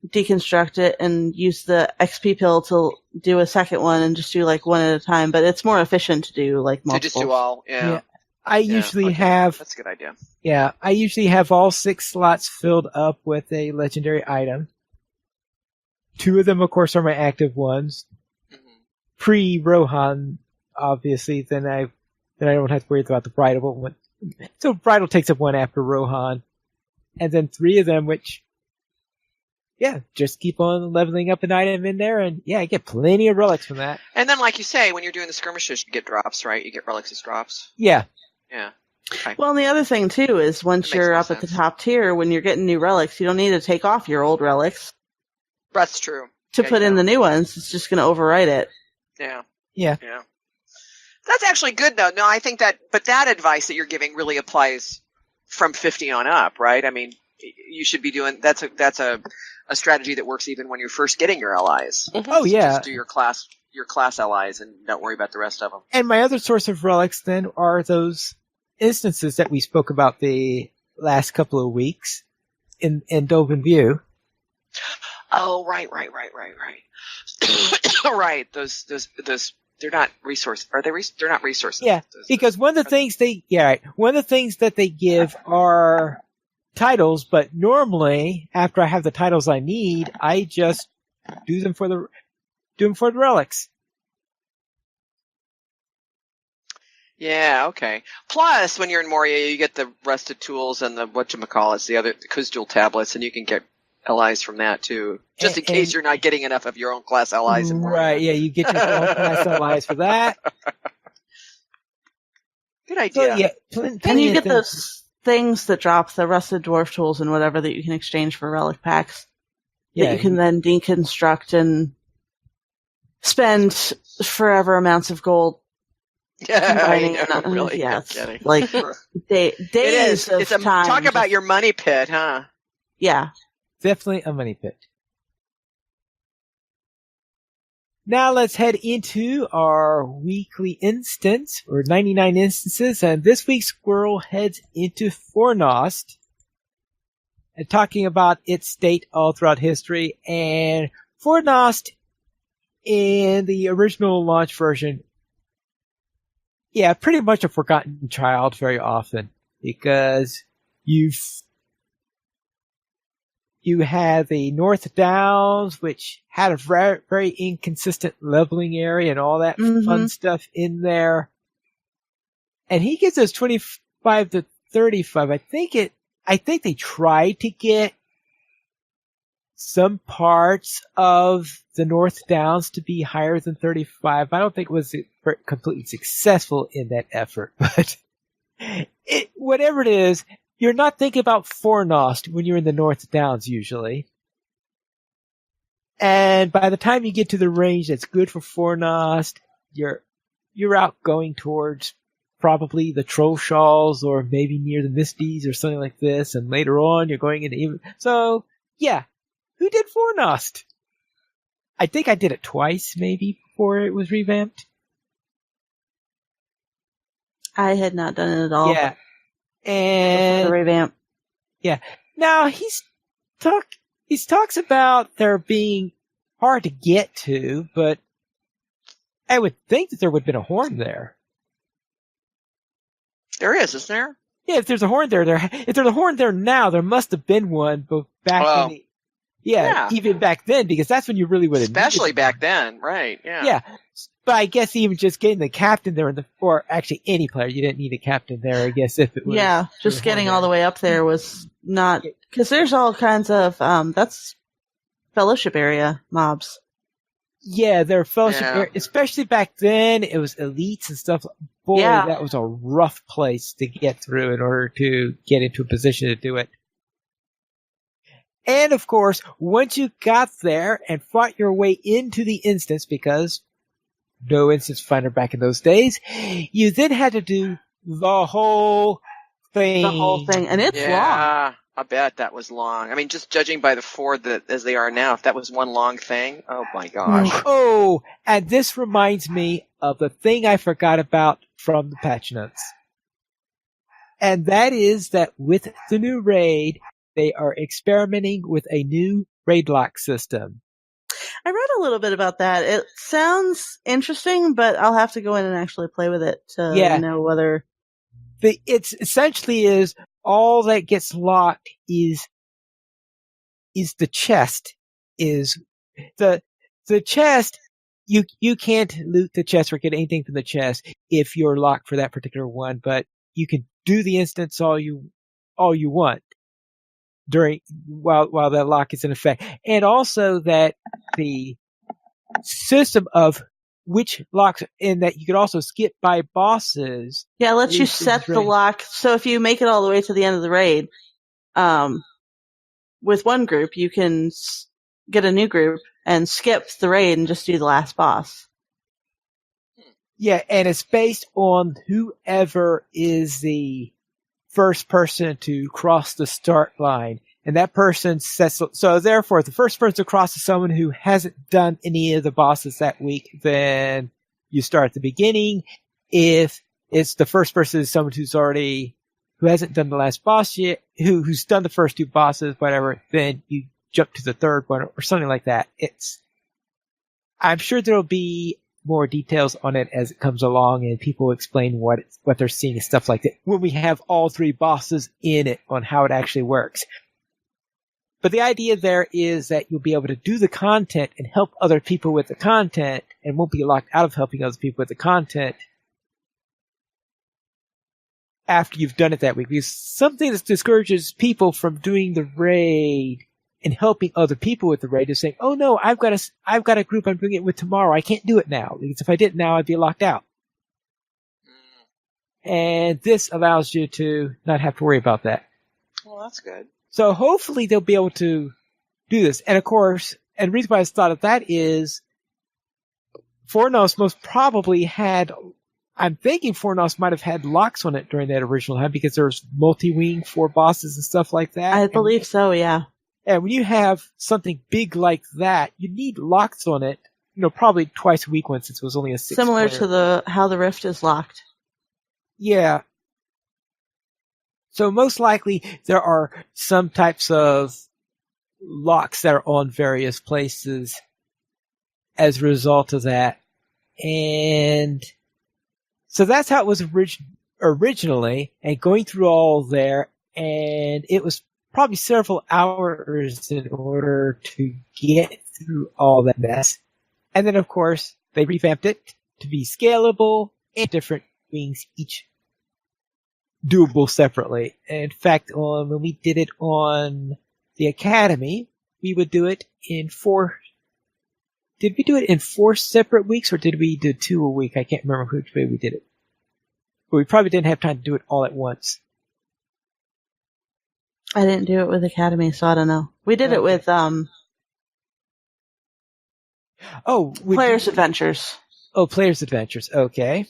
deconstruct it and use the XP pill to do a second one and just do, one at a time. But it's more efficient to do, multiple.
To just do all, yeah.
I usually have...
That's a good idea.
Yeah, I usually have all 6 slots filled up with a legendary item. 2 of them, of course, are my active ones. Mm-hmm. Pre-Rohan, obviously, then I don't have to worry about the bridal one. So bridal takes up 1 after Rohan. And then 3 of them, which... Yeah, just keep on leveling up an item in there, and I get plenty of relics from that.
And then, like you say, when you're doing the skirmishes, you get drops, right? You get relics as drops.
Yeah.
Yeah. Okay.
Well, and the other thing, too, is once you're up at the top tier, when you're getting new relics, you don't need to take off your old relics.
That's true.
To put in the new ones, it's just going to overwrite it.
Yeah.
Yeah.
Yeah. That's actually good, though. No, I think but that advice that you're giving really applies from 50 on up, right? I mean, you should be doing, that's a strategy that works even when you're first getting your allies.
Mm-hmm. Oh, yeah.
Just do your class allies and don't worry about the rest of them.
And my other source of relics then are those instances that we spoke about the last couple of weeks in Dolben View.
Oh, right. Right. Those they're not resources. Are they? They're not resources.
Yeah, because one of the things that they give are titles, but normally after I have the titles I need, I just do them for the relics.
Yeah, okay. Plus, when you're in Moria, you get the rusted tools and the whatchamacallits, the Kuzdul tablets, and you can get LIs from that too. Just in case you're not getting enough of your own class LIs in Moria.
Right, yeah, you get your own class LIs for that.
Good idea.
So,
and you get those things that drop the rusted dwarf tools and whatever that you can exchange for relic packs. Yeah, that you can then deconstruct and spend forever amounts of gold.
Yeah, I know, really.
Yes, like days of time.
Talk about your money pit, huh?
Yeah,
definitely a money pit. Now let's head into our weekly instance, or 99 instances, and this week's Squirrel heads into Fornost, and talking about its state all throughout history. And Fornost, in the original launch version, yeah, pretty much a forgotten child very often, because you had the North Downs, which had a very, very inconsistent leveling area and all that fun stuff in there. And he gives us 25 to 35. I think they tried to get some parts of the North Downs to be higher than 35. I don't think it was completely successful in that effort, but whatever it is, you're not thinking about Fornost when you're in the North Downs usually. And by the time you get to the range that's good for Fornost, you're out going towards probably the Trollshalls or maybe near the Misties or something like this, and later on you're going into so yeah. Who did Fornost? I think I did it twice, maybe, before it was revamped.
I had not done it at all.
Yeah. And
the revamp.
Yeah. Now he talks about there being hard to get to, but I would think that there would have been a horn there.
There is, isn't there?
Yeah, if there's a horn there, if there's a horn there now, there must have been one back in the Yeah, even back then, because that's when you really would have
especially back then, right? Yeah.
Yeah, but I guess even just getting the captain there, or actually any player, you didn't need a captain there. I guess if it was
just getting all the way up there was not, because there's all kinds of that's fellowship area mobs.
Yeah, they're fellowship area, especially back then. It was elites and stuff. Boy, that was a rough place to get through in order to get into a position to do it. And of course, once you got there and fought your way into the instance, because no instance finder back in those days, you then had to do the whole thing.
And it's long.
I bet that was long. I mean, just judging by the four as they are now, if that was one long thing, oh my gosh.
Oh, and this reminds me of the thing I forgot about from the patch notes. And that is that with the new raid, they are experimenting with a new raid lock system.
I read a little bit about that. It sounds interesting, but I'll have to go in and actually play with it to know whether...
It's essentially is all that gets locked is the chest. Is the chest, you can't loot the chest or get anything from the chest if you're locked for that particular one, but you can do the instance all you want while that lock is in effect. And also that the system of which locks in that you could also skip by bosses.
Yeah, it lets you set the lock. So if you make it all the way to the end of the raid, with one group, you can get a new group and skip the raid and just do the last boss.
Yeah, and it's based on whoever is the first person to cross the start line. And that person sets, so therefore, if the first person to cross is someone who hasn't done any of the bosses that week, then you start at the beginning. If it's the first person is someone who hasn't done the last boss yet, who's done the first two bosses, whatever, then you jump to the third one or something like that. I'm sure there'll be more details on it as it comes along and people explain what they're seeing and stuff like that when we have all three bosses in it on how it actually works. But the idea there is that you'll be able to do the content and help other people with the content and won't be locked out of helping other people with the content after you've done it that week. Because something that discourages people from doing the raid and helping other people with the raid is saying, "Oh no, I've got a group I'm doing it with tomorrow. I can't do it now because if I did it now, I'd be locked out." And this allows you to not have to worry about that.
Well, that's good. So
hopefully they'll be able to do this. And of course, and the reason why I thought of that is Fornos most probably had, I'm thinking Fornos might have had locks on it during that original time because there's multi-wing for bosses and stuff like that.
I believe so, yeah.
And when you have something big like that, you need locks on it, probably twice a week since it was only a 6
Similar
player.
to how the Rift is locked.
Yeah. So most likely there are some types of locks that are on various places as a result of that. And so that's how it was originally, and going through all there, and it was probably several hours in order to get through all that mess. And then, of course, they revamped it to be scalable and different wings, each doable separately. In fact, when we did it on the Academy, we would do it in 4. Did we do it in 4 separate weeks, or did we do 2 a week? I can't remember which way we did it. But we probably didn't have time to do it all at once.
I didn't do it with Academy, so I don't know. We did it with Players Adventures.
Oh, Players Adventures. Okay.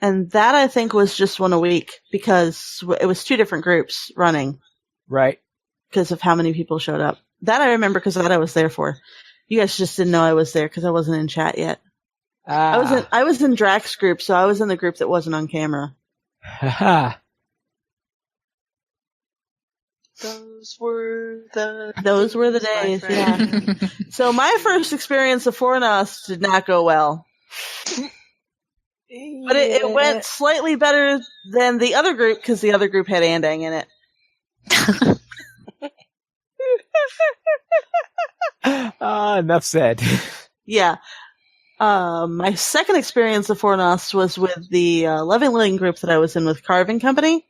And that, I think, was just 1 a week because it was 2 different groups running.
Right.
Because of how many people showed up. That I remember because that I was there for. You guys just didn't know I was there because I wasn't in chat yet. I was in Drax's group, so I was in the group that wasn't on camera.
Haha.
Those were the
days, yeah. So my first experience of Fornos did not go well. But it went slightly better than the other group because the other group had Andang in it.
Enough said.
Yeah. My second experience of Fornos was with the Leveling group that I was in with Carve and Company.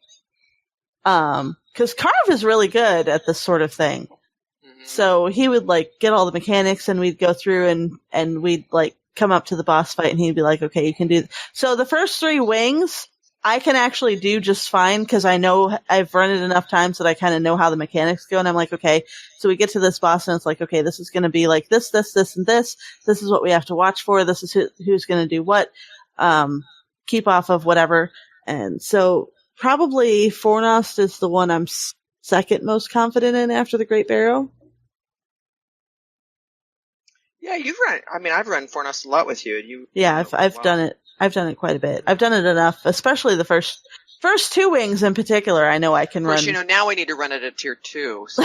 Because Carve is really good at this sort of thing. Mm-hmm. So he would get all the mechanics and we'd go through and we'd come up to the boss fight and he'd be like, okay, you can do So the first 3 wings I can actually do just fine because I know I've run it enough times that I kind of know how the mechanics go, and I'm like, okay, so we get to this boss and it's like, okay, this is going to be like this, and this. This is what we have to watch for. This is who's going to do what. Keep off of whatever. And so probably Fornost is the one I'm second most confident in after the Great Barrow.
Yeah, you've run. I mean, I've run Fornost a lot with you.
Yeah, I've done it. I've done it quite a bit. I've done it enough, especially the first 2 wings in particular. I know I can run.
Of course, now we need to run it at tier 2. So.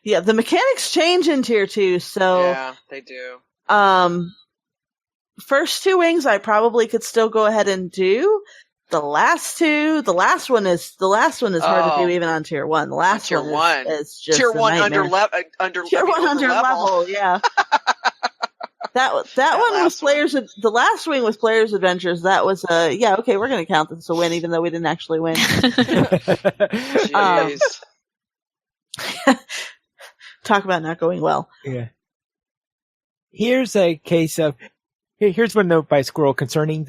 Yeah, the mechanics change in tier 2, so.
Yeah, they do.
First 2 wings I probably could still go ahead and do. The last one is hard to do even on tier 1. The last one is just
tier 1 under
tier 1 under level, yeah. That one was the last wing was Players Adventures. That was okay, we're going to count this as a win even though we didn't actually win.
Jeez.
Talk about not going well.
Yeah. Here's a case of here's one note by Squirrel concerning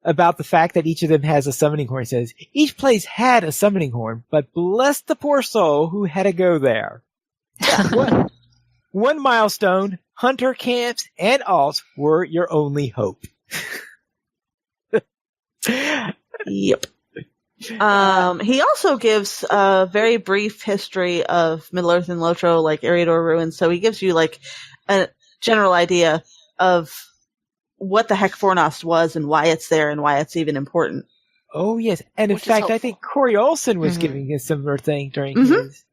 about the fact that each of them has a summoning horn. It says, each place had a summoning horn, but bless the poor soul who had to go there. One milestone, hunter camps, and alts were your only hope.
Yep. He also gives a very brief history of Middle-earth and Lotro, like Eriador Ruins, so he gives you a general idea of what the heck Fornost was and why it's there and why it's even important.
Oh, yes. And in fact, I think Corey Olson was giving a similar thing during his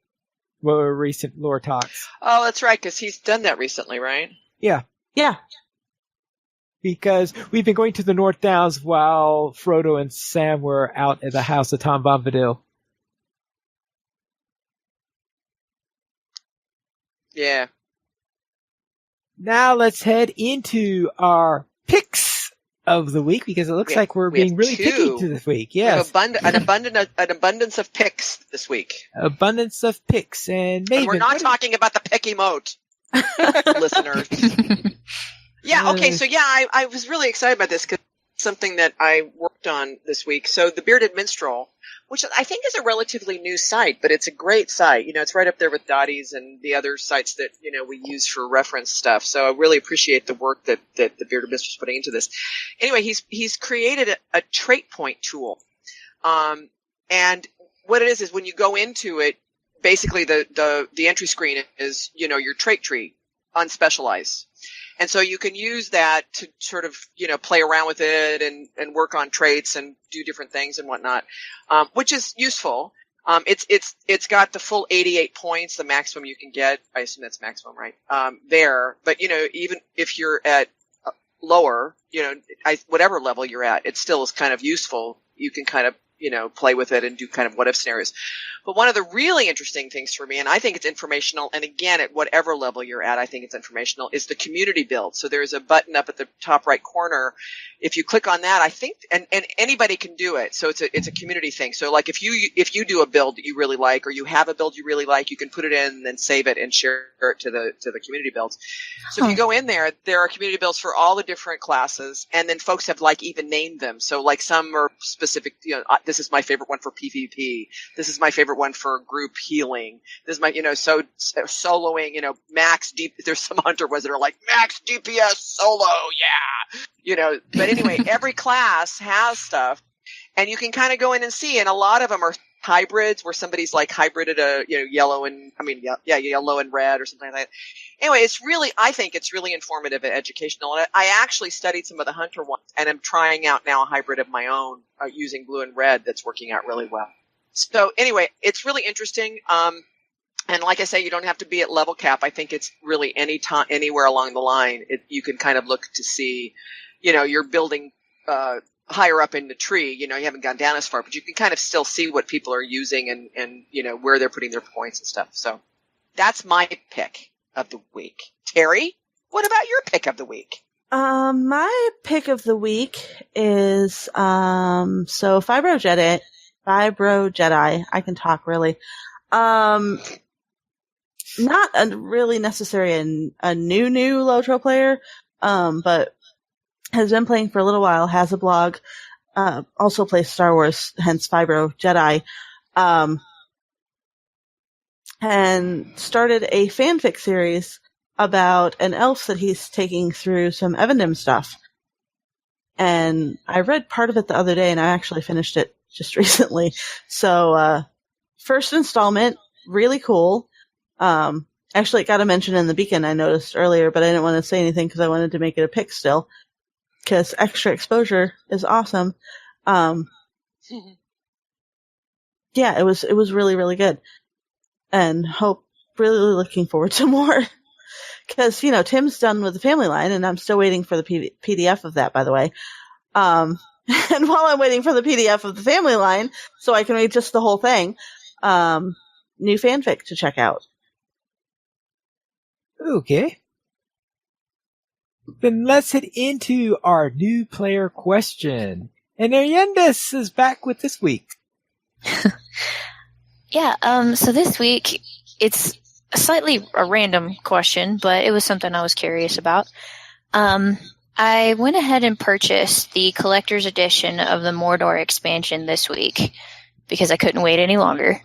recent lore talks.
Oh, that's right, because he's done that recently, right?
Yeah.
Yeah.
Because we've been going to the North Downs while Frodo and Sam were out at the house of Tom Bombadil.
Yeah.
Now let's head into our picks of the week because it looks like we're being really picky to this week. Yes.
We have an abundance of picks this week.
Abundance of picks. And Maven,
we're not talking about the pick emote, listeners. Yeah, okay, so I was really excited about this because it's something that I worked on this week. So the Bearded Minstrel, which I think is a relatively new site, but it's a great site. It's right up there with Dottie's and the other sites that, we use for reference stuff. So I really appreciate the work that the Bearded Minstrel is putting into this. Anyway, he's created a trait point tool. And what it is when you go into it, basically the entry screen is, your trait tree, unspecialized. And so you can use that to sort of, play around with it and work on traits and do different things and whatnot, which is useful. It's got the full 88 points, the maximum you can get. I assume that's maximum, right? There. But, even if you're at lower, whatever level you're at, it still is kind of useful. You can kind of, play with it and do kind of what if scenarios. But one of the really interesting things for me, and I think it's informational, and again, at whatever level you're at, I think it's informational, is the community build. So there's a button up at the top right corner. If you click on that, I think, and anybody can do it. So it's a community thing. So like if you do a build that you really like, or you have a build you really like, you can put it in and then save it and share it to the community builds. So if you go in there are community builds for all the different classes, and then folks have even named them. So like some are specific, this is my favorite one for PvP. This is my favorite one for group healing. This is my, soloing, max deep. There's some hunter ones that are like max DPS solo. Yeah. But anyway, every class has stuff, and you can kind of go in and see, and a lot of them are hybrids where somebody's like hybrided yellow and red or something like that. Anyway, I think it's really informative and educational. And I actually studied some of the hunter ones, and I'm trying out now a hybrid of my own using blue and red that's working out really well. So anyway, it's really interesting. And like I say, you don't have to be at level cap. I think it's really anywhere along the line, you can kind of look to see, you're building higher up in the tree. You haven't gone down as far, but you can kind of still see what people are using and where they're putting their points and stuff. So that's my pick of the week. Terry, what about your pick of the week?
My pick of the week is so Fibro Jedi. I can talk really. Not really necessarily a new LOTRO player, but has been playing for a little while, has a blog, also plays Star Wars, hence Fibro Jedi, and started a fanfic series about an elf that he's taking through some Evendim stuff. And I read part of it the other day, and I actually finished it just recently. So, first installment, really cool. Actually, it got a mention in the Beacon I noticed earlier, but I didn't want to say anything because I wanted to make it a pick still. Because extra exposure is awesome. Yeah, it was really, really good. And really looking forward to more. Because, Tim's done with the family line, and I'm still waiting for the PDF of that, by the way. And while I'm waiting for the PDF of the family line, so I can read just the whole thing, new fanfic to check out.
Okay. Then let's head into our new player question. And Ariendes is back with this week.
Yeah, so this week, it's slightly a random question, but it was something I was curious about. I went ahead and purchased the collector's edition of the Mordor expansion this week because I couldn't wait any longer.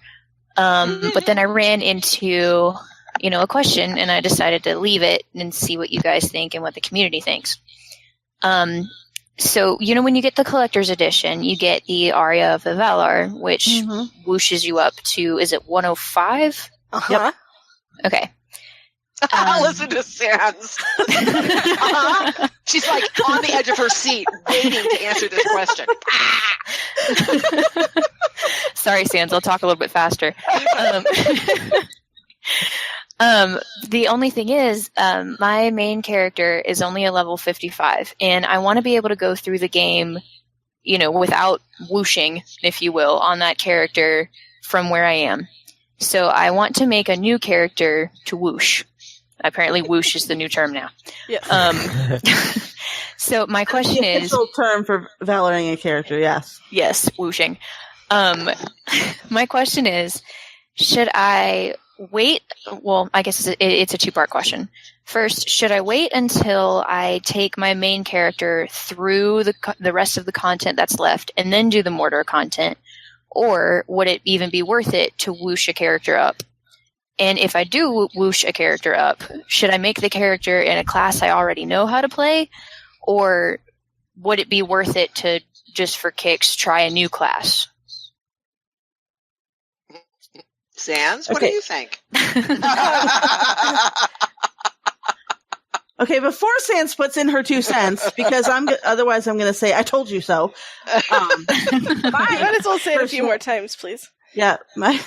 But then I ran into, a question, and I decided to leave it and see what you guys think and what the community thinks. So, when you get the collector's edition, you get the Aria of the Valar, which whooshes you up to, is it 105?
Uh-huh.
Yep.
Okay.
Listen to Sans. She's like on the edge of her seat, waiting to answer this question.
Sorry, Sans. I'll talk a little bit faster. The only thing is, my main character is only a level 55, and I want to be able to go through the game, without whooshing, if you will, on that character from where I am. So I want to make a new character to whoosh. Apparently, whoosh is the new term now.
Yes.
So my question
the official term for valoring a character, yes.
Yes, whooshing. My question is, should I wait? Well, I guess it's a two-part question. First, should I wait until I take my main character through the rest of the content that's left and then do the Mordor content? Or would it even be worth it to whoosh a character up? And if I do whoosh a character up, should I make the character in a class I already know how to play? Or would it be worth it to, just for kicks, try a new class?
Sans, what do you think?
Okay, before Sans puts in her 2 cents, because otherwise I'm going to say, I told you so.
You might as well say it a few more times, please.
Yeah, my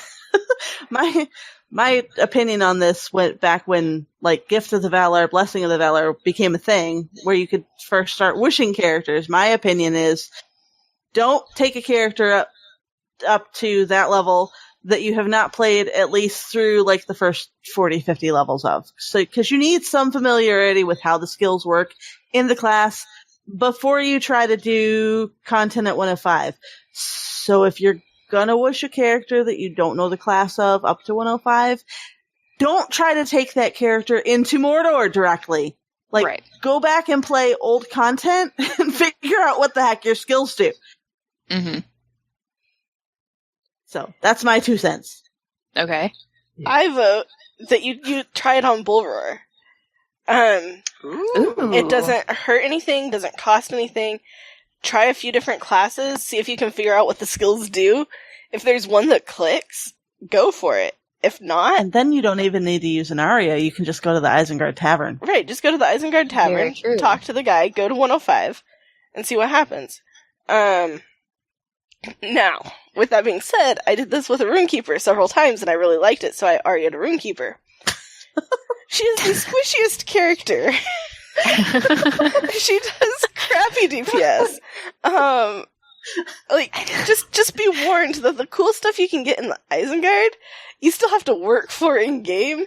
opinion on this went back when, like, Gift of the Valor, Blessing of the Valor became a thing, where you could first start wishing characters. My opinion is, don't take a character up to that level that you have not played at least through, like, the first 40, 50 levels of. So, because you need some familiarity with how the skills work in the class before you try to do content at 105. So if you're gonna wish a character that you don't know the class of up to 105, don't try to take that character into Mordor directly. Like, Go back and play old content and figure out what the heck your skills do.
Mm-hmm.
So, that's my 2 cents.
Okay.
I vote that you try it on Bullroar. It doesn't hurt anything, doesn't cost anything. Try a few different classes, see if you can figure out what the skills do. If there's one that clicks, go for it. If not...
And then you don't even need to use an aria, you can just go to the Isengard Tavern.
Right, just go to the Isengard Tavern, talk to the guy, go to 105, and see what happens. Now, with that being said, I did this with a Runekeeper several times, and I really liked it, so I aria'd a Runekeeper. She is the squishiest character. She does crappy DPS. Just be warned that the cool stuff you can get in the Isengard, you still have to work for in-game.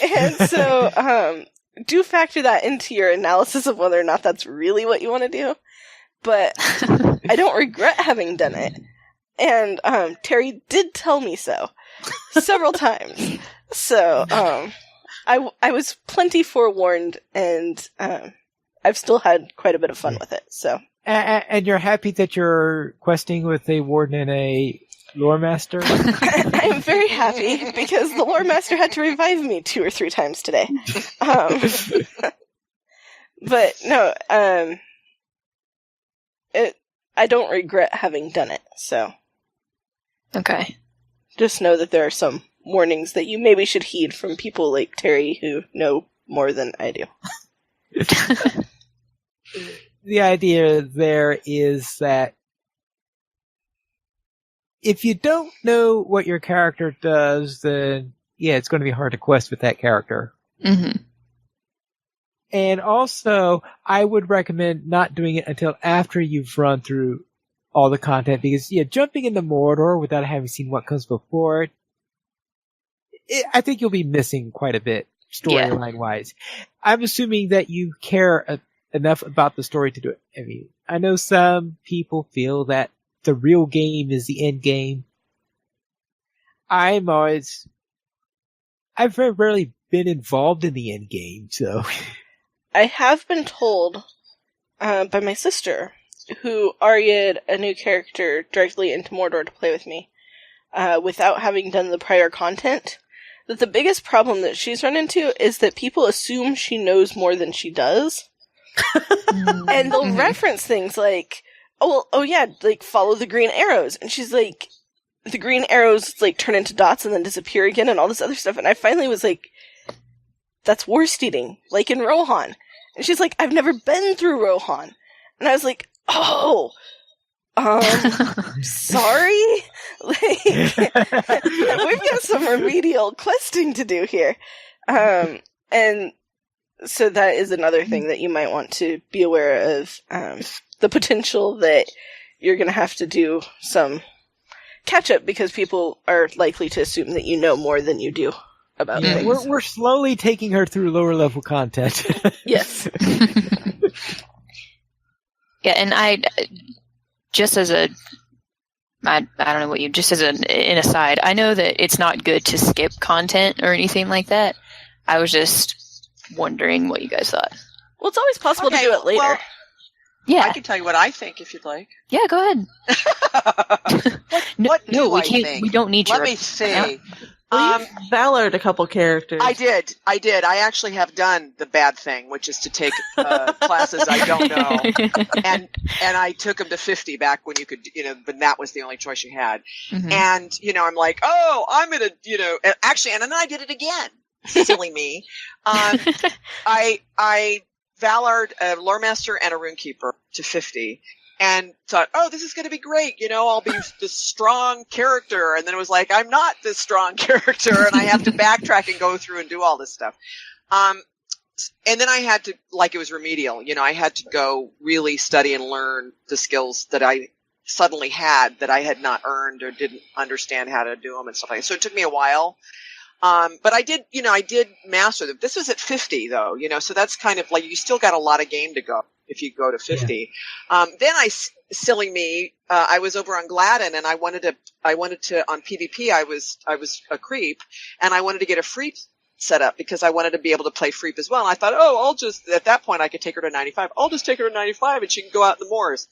And so, do factor that into your analysis of whether or not that's really what you want to do. But I don't regret having done it. And Terry did tell me so several times. So I was plenty forewarned, and I've still had quite a bit of fun with it. So
and you're happy that you're questing with a warden and a lore master?
I am very happy because the lore master had to revive me 2 or 3 times today. But no, I don't regret having done it, so.
Okay.
Just know that there are some warnings that you maybe should heed from people like Terry who know more than I do.
The idea there is that if you don't know what your character does, then yeah, it's going to be hard to quest with that character.
Mm-hmm.
And also, I would recommend not doing it until after you've run through all the content, because jumping into Mordor without having seen what comes before it, I think you'll be missing quite a bit storyline-wise. I'm assuming that you care enough about the story to do it. I mean, I know some people feel that the real game is the end game. I've very rarely been involved in the end game, so...
I have been told by my sister, who aria'd a new character directly into Mordor to play with me, without having done the prior content, that the biggest problem that she's run into is that people assume she knows more than she does. And they'll reference things like, follow the green arrows. And she's like, the green arrows, turn into dots and then disappear again and all this other stuff. And I finally was like, that's worst eating, like in Rohan. And she's like, I've never been through Rohan. And I was like, sorry? We've got some remedial questing to do here. And so that is another thing that you might want to be aware of, the potential that you're going to have to do some catch-up because people are likely to assume that you know more than you do about things.
We're slowly taking her through lower level content.
Yes.
Yeah, and I just as a I don't know what you just as an aside, I know that it's not good to skip content or anything like that. I was just wondering what you guys thought.
Well, it's always possible to
Okay,
do it later.
well,
Yeah,
I can tell you what I think if you'd like.
yeah, go ahead.
What
No,
do
we
I
can't.
think?
We don't need
Let
your.
me see.
Well, you Valor'd a couple characters.
I did. I actually have done the bad thing, which is to take classes I don't know, and I took them to 50 back when you could, but that was the only choice you had.
Mhm.
And I'm like, oh, I'm gonna, and actually, and then I did it again. Silly me. I Valor'd a lore master and a runekeeper to 50. And thought, oh, this is going to be great. I'll be this strong character. And then it was like, I'm not this strong character. And I have to backtrack and go through and do all this stuff. And then I had to, like it was remedial, I had to go really study and learn the skills that I suddenly had that I had not earned or didn't understand how to do them and stuff like that. So it took me a while. But I did master them. This was at 50 though, so that's kind of like, you still got a lot of game to go if you go to 50. Yeah. Then silly me, I was over on Gladden and I wanted to, on PvP, I was a creep and I wanted to get a Freep set up because I wanted to be able to play Freep as well. And I thought, at that point I could take her to 95. I'll just take her to 95 and she can go out in the moors.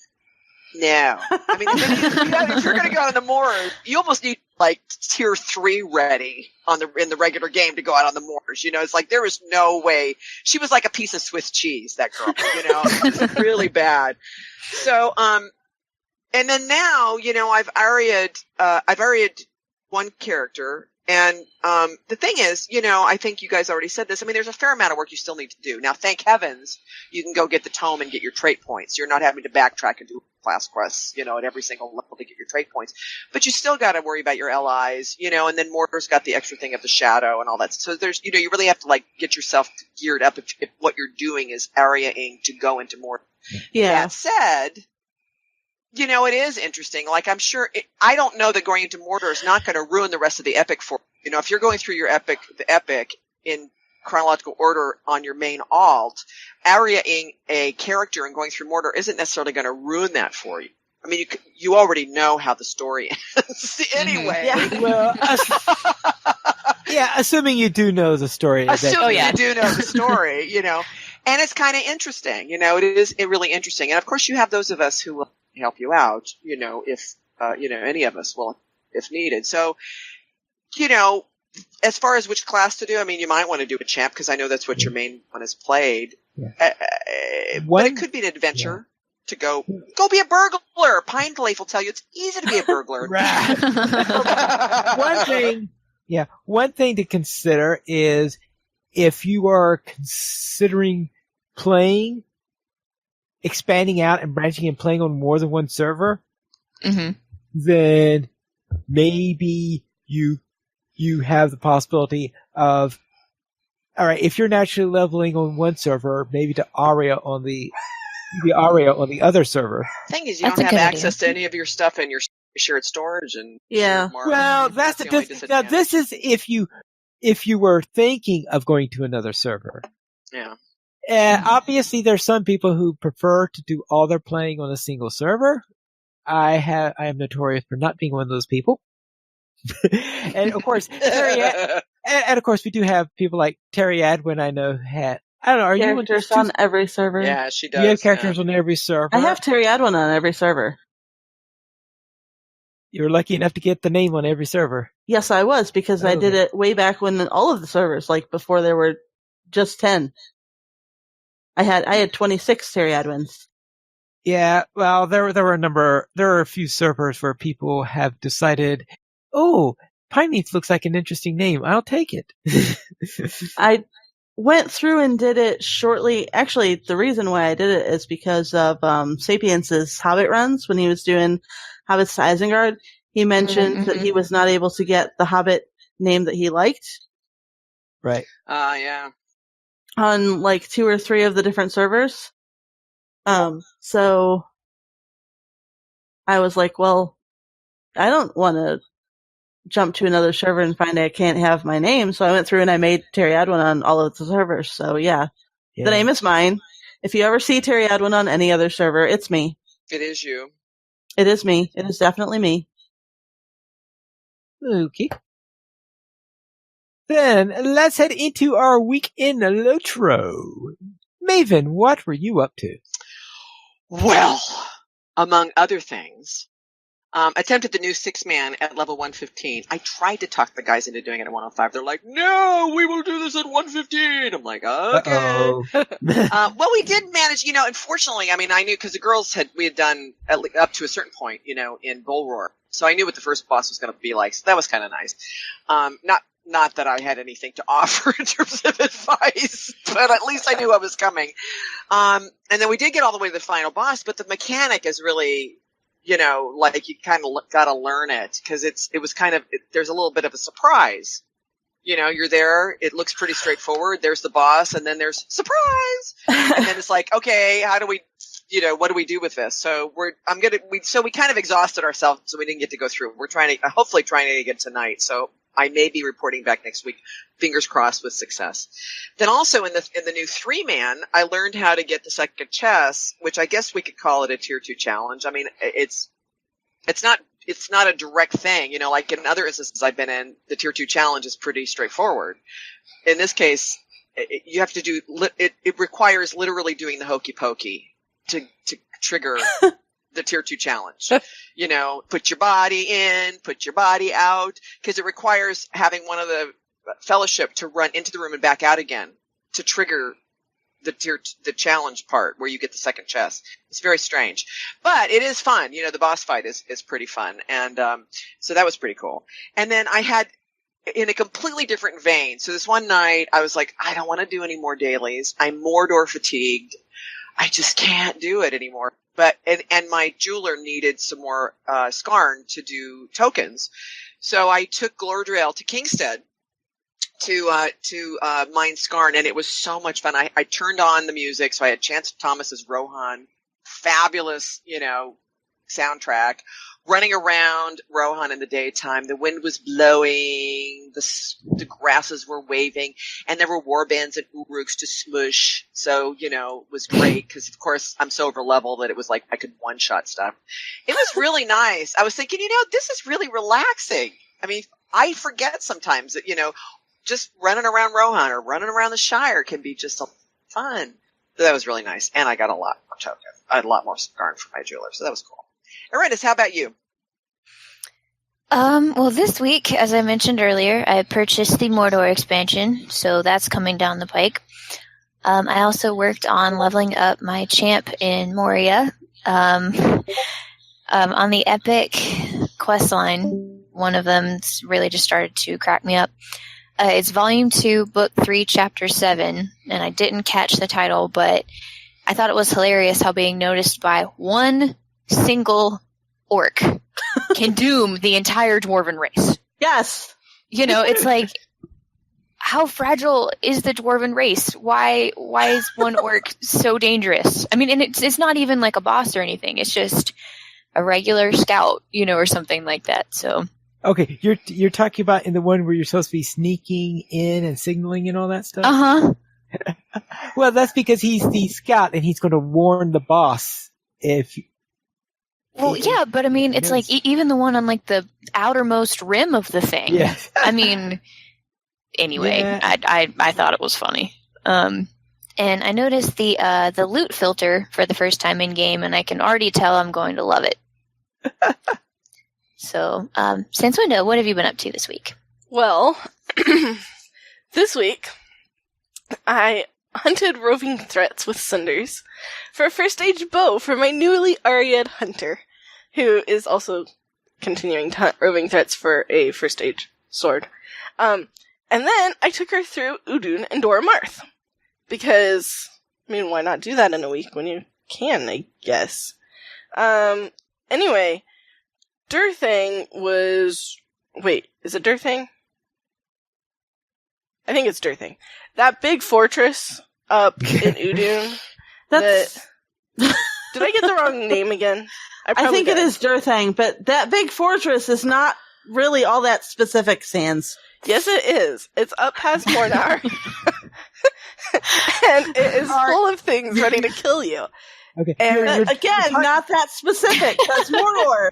No. I mean, if you're going to go out in the moors, you almost need like tier 3 ready in the regular game to go out on the moors. It's like there was no way. She was like a piece of Swiss cheese, that girl. It was really bad. So, and then now, I've aria'd one character. And the thing is, I think you guys already said this. I mean, there's a fair amount of work you still need to do. Now, thank heavens, you can go get the tome and get your trait points. You're not having to backtrack and do class quests, at every single level to get your trait points. But you still got to worry about your LIs, and then Mortar's got the extra thing of the shadow and all that. So there's, you really have to like get yourself geared up if what you're doing is aria'ing to go into more.
Yeah.
That said, it is interesting. Like, I'm sure, I don't know that going into Mortar is not going to ruin the rest of the epic for you. If you're going through the epic in chronological order on your main alt, aria'ing a character and going through Mortar isn't necessarily going to ruin that for you. I mean, you already know how the story ends anyway.
Yeah.
Well, assuming you do know the story.
Assuming you do know the story, and it's kind of interesting. It is really interesting. And of course, you have those of us who will help you out, if, any of us will, if needed. So, as far as which class to do, I mean, you might want to do a champ because I know that's what your main one has played. Yeah. But it could be an adventure to go be a burglar. Pine Leaf will tell you it's easy to be a burglar.
One thing to consider is if you are considering expanding out and branching and playing on more than one server, then maybe you have the possibility of, all right, if you're naturally leveling on one server, maybe to aria on the other server.
Thing is, you don't have access to any of your stuff in your shared storage and
Well, that's the now. This is if you were thinking of going to another server.
Yeah.
Obviously, there's some people who prefer to do all their playing on a single server. I am notorious for not being one of those people. And of course, and of course, we do have people like Terry Adwin. I know had. I don't know. Are
characters
you
on every server?
Yeah, she does.
You have characters on every server.
I have Terry Adwin on every server.
You were lucky enough to get the name on every server.
Yes, I was because I did it way back when all of the servers, like before there were just 10. I had 26 Terry Adwins.
Yeah, well, there were a few servers where people have decided, oh, Pineath looks like an interesting name. I'll take it.
I went through and did it shortly. Actually, the reason why I did it is because of Sapiens's Hobbit runs. When he was doing Hobbits to Isengard, he mentioned that he was not able to get the Hobbit name that he liked.
Right.
Yeah.
On like 2 or 3 of the different servers. So I was like, well, I don't want to jump to another server and find I can't have my name. So I went through and I made Terry Adwin on all of the servers. So yeah, the name is mine. If you ever see Terry Edwin on any other server, it's me.
It is you.
It is me. It is definitely me.
Okay. Then let's head into our week in LOTRO. Maven, what were you up to?
Well, among other things, attempted the new 6-man at level 115. I tried to talk the guys into doing it at 105. They're like, no, we will do this at 115. I'm like, okay. Well, we did manage, unfortunately, I knew because the girls we had done up to a certain point, in Bull Roar. So I knew what the first boss was going to be like. So that was kind of nice. Not that I had anything to offer in terms of advice, but at least I knew what was coming. And then we did get all the way to the final boss, but the mechanic is really, you kind of got to learn it because there's a little bit of a surprise. You're there. It looks pretty straightforward. There's the boss, and then there's surprise, and then it's like, okay, how do we, what do we do with this? So we kind of exhausted ourselves, so we didn't get to go through. We're hopefully trying to get tonight. So I may be reporting back next week. Fingers crossed with success. Then also in the new 3-man, I learned how to get the second chess, which I guess we could call it a tier 2 challenge. It's not a direct thing, like in other instances I've been in, the tier 2 challenge is pretty straightforward. In this case, you have to do it requires literally doing the hokey pokey to trigger the tier 2 challenge. Put your body in, put your body out, because it requires having one of the fellowship to run into the room and back out again to trigger the challenge part where you get the second chest. It's very strange, but it is fun. The boss fight is pretty fun. And, so that was pretty cool. And then I had, in a completely different vein. So this one night I was like, I don't want to do any more dailies. I'm Mordor fatigued. I just can't do it anymore. But, and my jeweler needed some more, Skarn to do tokens. So I took Glordriel to Kingstead to mine Skarn, and it was so much fun. I turned on the music, so I had Chance Thomas's Rohan, fabulous, soundtrack, running around Rohan in the daytime. The wind was blowing, the grasses were waving, and there were warbands and Uruks to smush. So, it was great, because of course I'm so over level that it was like I could one-shot stuff. It was really nice. I was thinking, this is really relaxing. I forget sometimes that, just running around Rohan or running around the Shire can be just fun. So that was really nice. And I got a lot more tokens. I had a lot more Skarn for my jeweler, so that was cool. Arenas, how about you?
Well, this week, as I mentioned earlier, I purchased the Mordor expansion, so that's coming down the pike. I also worked on leveling up my champ in Moria. On the epic questline, one of them really just started to crack me up. It's Volume 2, Book 3, Chapter 7, and I didn't catch the title, but I thought it was hilarious how being noticed by one single orc can doom the entire dwarven race.
Yes.
It's like, how fragile is the dwarven race? Why is one orc so dangerous? And it's not even like a boss or anything. It's just a regular scout, or something like that, so...
Okay, you're talking about in the one where you're supposed to be sneaking in and signaling and all that stuff?
Uh-huh.
Well, that's because he's the scout and he's going to warn the boss if...
Well, yeah, but it's like even the one on like the outermost rim of the thing.
Yeah.
Anyway,
yeah.
I thought it was funny. And I noticed the loot filter for the first time in game, and I can already tell I'm going to love it. So, Sanswindo, what have you been up to this week?
Well, this week, I hunted roving threats with cinders for a first stage bow for my newly Ariad hunter, who is also continuing to hunt roving threats for a first stage sword. And then I took her through Udun and Dora Marth. Because, why not do that in a week when you can, I guess. Anyway, Durthang was... Wait, is it Durthang? I think it's Durthang. That big fortress up in Udun.
That's...
Did I get the wrong name again?
I think it is Durthang, but that big fortress is not really all that specific, Sans.
Yes, it is. It's up past Mornar. and it is full of things ready to kill you.
Okay.
And
Again, not that specific. That's Mordor.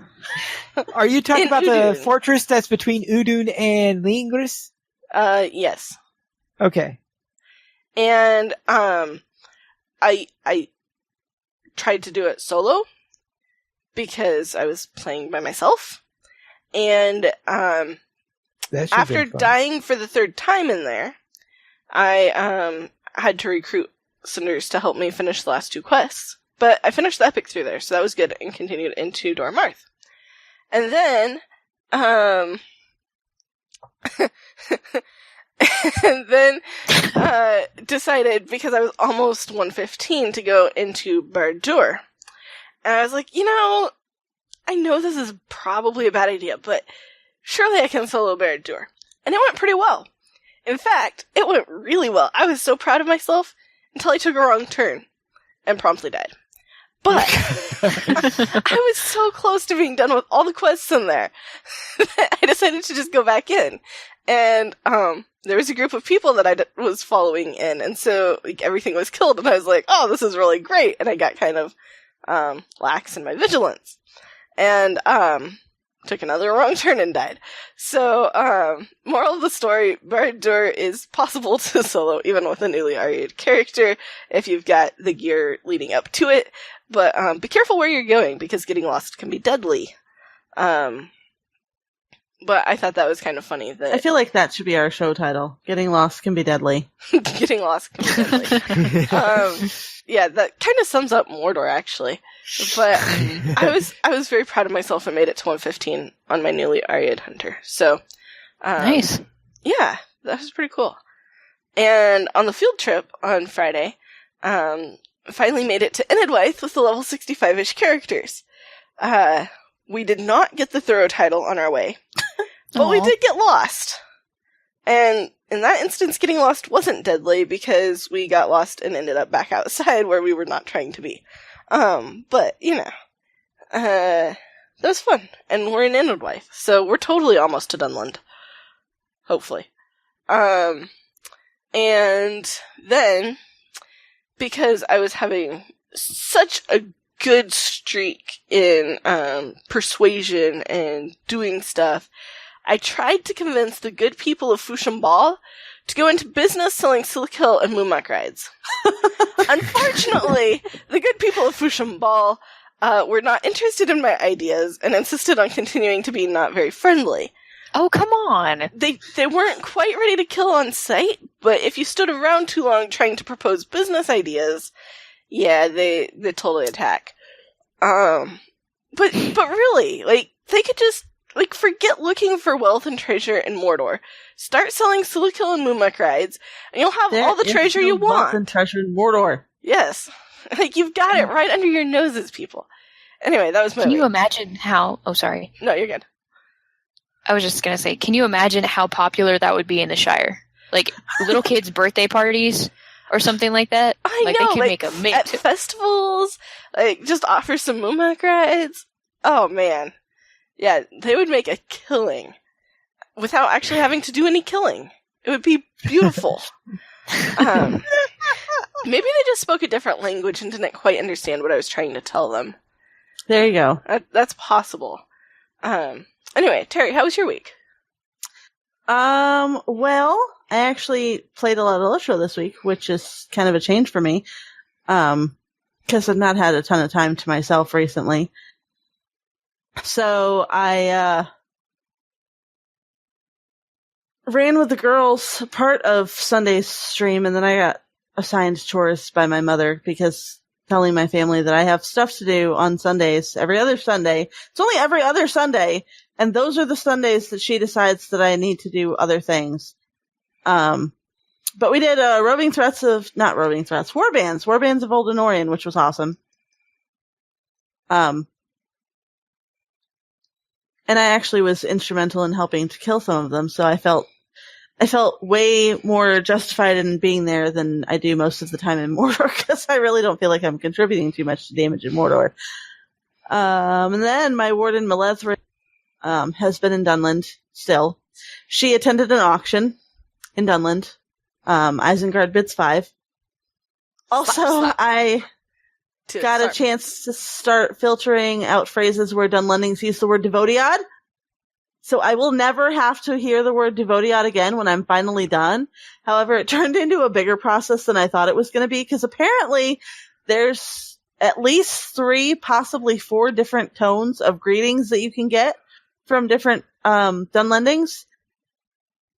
Are you talking
In
about the
Udun.
fortress that's between Udun and Lingris?
Yes.
Okay.
And I tried to do it solo because I was playing by myself. And
That should've
after
been fun.
dying for the third time in there, I had to recruit Cinders to help me finish the last 2 quests. But I finished the epic through there, so that was good, and continued into Dormarth. And then, decided, because I was almost 115, to go into Barad-dûr. And I was like, I know this is probably a bad idea, but surely I can solo Barad-dûr. And it went pretty well. In fact, it went really well. I was so proud of myself until I took a wrong turn and promptly died. But I was so close to being done with all the quests in there that I decided to just go back in. And there was a group of people that I was following in, and so everything was killed, and I was like, oh, this is really great. And I got kind of lax in my vigilance. And took another wrong turn and died. So, moral of the story, Barad-dûr is possible to solo even with a newly RA'd character if you've got the gear leading up to it. But be careful where you're going, because getting lost can be deadly. But I thought that was kind of funny. That
I feel like that should be our show title. Getting lost can be deadly.
Getting lost can be deadly. Yeah, that kind of sums up Mordor, actually. But I was very proud of myself and made it to 115 on my newly RA'd hunter. So
Nice.
Yeah, that was pretty cool. And on the field trip on Friday, finally made it to Inedwythe with the level 65-ish characters. We did not get the thorough title on our way, but we
Aw.
did get lost. And in that instance, getting lost wasn't deadly because we got lost and ended up back outside where we were not trying to be. But, that was fun. And we're in Inedwythe, so we're totally almost to Dunland. Hopefully. And then, because I was having such a good streak in persuasion and doing stuff, I tried to convince the good people of Fushambal to go into business selling Silkill and Moonmuck rides. Unfortunately, the good people of Fushambal were not interested in my ideas and insisted on continuing to be not very friendly.
Oh, come on.
They weren't quite ready to kill on sight, but if you stood around too long trying to propose business ideas, yeah, they totally attack. But really, they could just, forget looking for wealth and treasure in Mordor. Start selling Silkill and Moonmuck rides, and you'll have all the treasure you
Wealth
want.
and treasure in Mordor.
Yes. You've got it right under your noses, people. Anyway, that was my
Can you
week.
imagine how... Oh, sorry.
No, you're good.
I was just going to say, can you imagine how popular that would be in the Shire? Little kids' birthday parties or something like that?
I know,
They could make a mint.
at festivals, just offer some Moonmuck rides. Oh, man. Yeah, they would make a killing without actually having to do any killing. It would be beautiful. Maybe they just spoke a different language and didn't quite understand what I was trying to tell them.
There you go.
That's possible. Anyway, Terry, how was your week?
Well, I actually played a lot of LOTRO this week, which is kind of a change for me. Because I've not had a ton of time to myself recently. So I ran with the girls part of Sunday's stream, and then I got assigned chores by my mother because telling my family that I have stuff to do on Sundays, every other Sunday. It's only every other Sunday, and those are the Sundays that she decides that I need to do other things. But we did Warbands of Old Anorian, which was awesome. And I actually was instrumental in helping to kill some of them, so I felt way more justified in being there than I do most of the time in Mordor, because I really don't feel like I'm contributing too much to damage in Mordor. And then my warden, Melethrin, has been in Dunland still. She attended an auction in Dunland, Isengard Bids 5, Also,
Slap.
I got a
Sorry.
chance to start filtering out phrases where Dunlendings use the word devotee-odd. So I will never have to hear the word devotee-odd again when I'm finally done. However, it turned into a bigger process than I thought it was going to be, because apparently there's at least 3, possibly 4 different tones of greetings that you can get from different Dunlendings.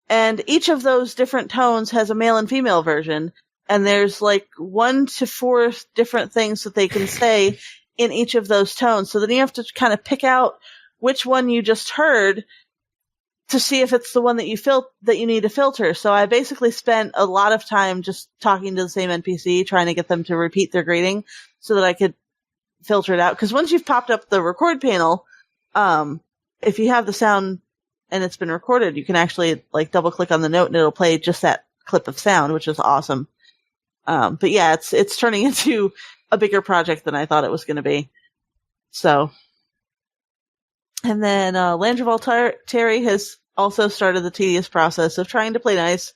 And each of those different tones has a male and female version. And there's like 1 to 4 different things that they can say in each of those tones. So then you have to kind of pick out which one you just heard to see if it's the one that you need to filter. So I basically spent a lot of time just talking to the same NPC, trying to get them to repeat their greeting so that I could filter it out. Because once you've popped up the record panel, if you have the sound and it's been recorded, you can actually like double click on the note and it'll play just that clip of sound, which is awesome. But yeah, it's turning into a bigger project than I thought it was going to be. So, and then Landreval Terry has also started the tedious process of trying to play nice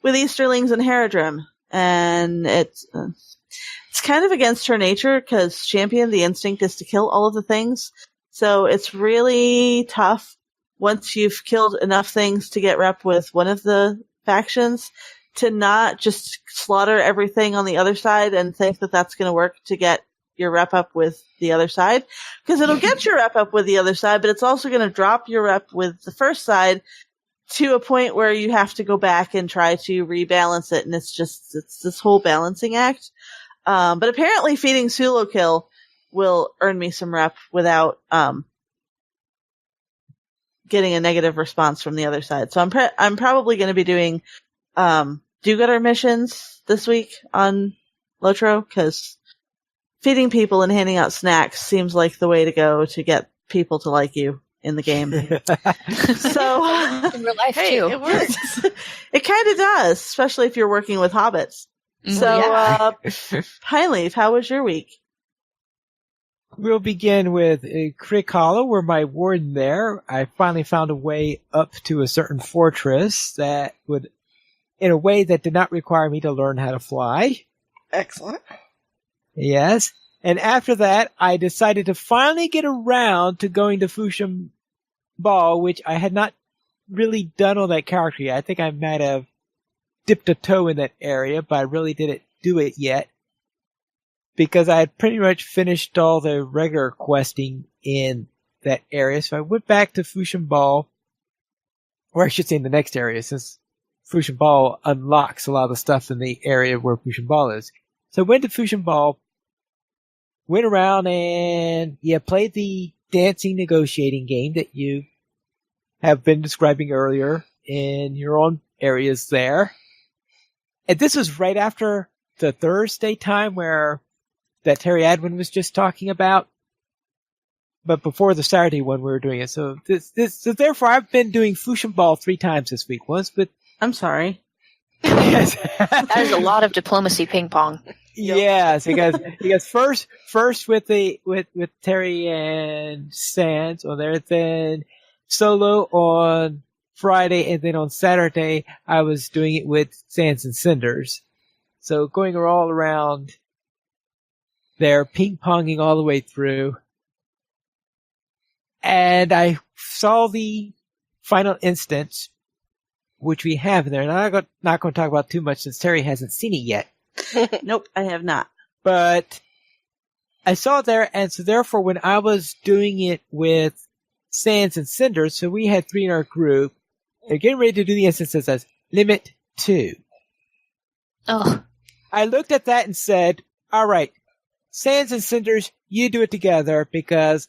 with Easterlings and Haradrim, and it's kind of against her nature because Champion, the instinct is to kill all of the things. So it's really tough once you've killed enough things to get rep with one of the factions to not just slaughter everything on the other side and think that that's going to work to get your rep up with the other side. Because it'll get your rep up with the other side, but it's also going to drop your rep with the first side to a point where you have to go back and try to rebalance it. And it's this whole balancing act. But apparently feeding Sulo Kill will earn me some rep without getting a negative response from the other side. So I'm probably going to be doing do-gooder missions this week on LOTRO, because feeding people and handing out snacks seems like the way to go to get people to like you in the game. So
in real life
Hey,
too.
it works.
it kind of does, especially if you're working with hobbits. So, Pineleaf, how was your week?
We'll begin with Crick Hollow, where my warden there, I finally found a way up to a certain fortress that would, in a way that did not require me to learn how to fly.
Excellent.
Yes. And after that, I decided to finally get around to going to Fushim Ball, which I had not really done on that character yet. I think I might have dipped a toe in that area, but I really didn't do it yet, because I had pretty much finished all the regular questing in that area. So I went back to Fushim Ball, or I should say in the next area, since Fushim Ball unlocks a lot of the stuff in the area where Fushim Ball is. So I went to Fushim Ball, went around and played the dancing negotiating game that you have been describing earlier in your own areas there. And this was right after the Thursday time where that Terry Adwin was just talking about, but before the Saturday one we were doing it. So so therefore I've been doing Fushim Ball 3 times this week. Once with
I'm sorry.
yes.
That is a lot of diplomacy ping pong.
Yes, because first with Terry and Sands on there, then solo on Friday, and then on Saturday I was doing it with Sands and Cinders. So going all around there, ping-ponging all the way through. And I saw the final instance, which we have in there. And I'm not going to talk about too much since Terry hasn't seen it yet.
Nope, I have not.
But I saw it there, and so therefore when I was doing it with Sands and Cinders, so we had 3 in our group, they're getting ready to do the instances as limit 2.
Oh.
I looked at that and said, all right, Sands and Cinders, you do it together, because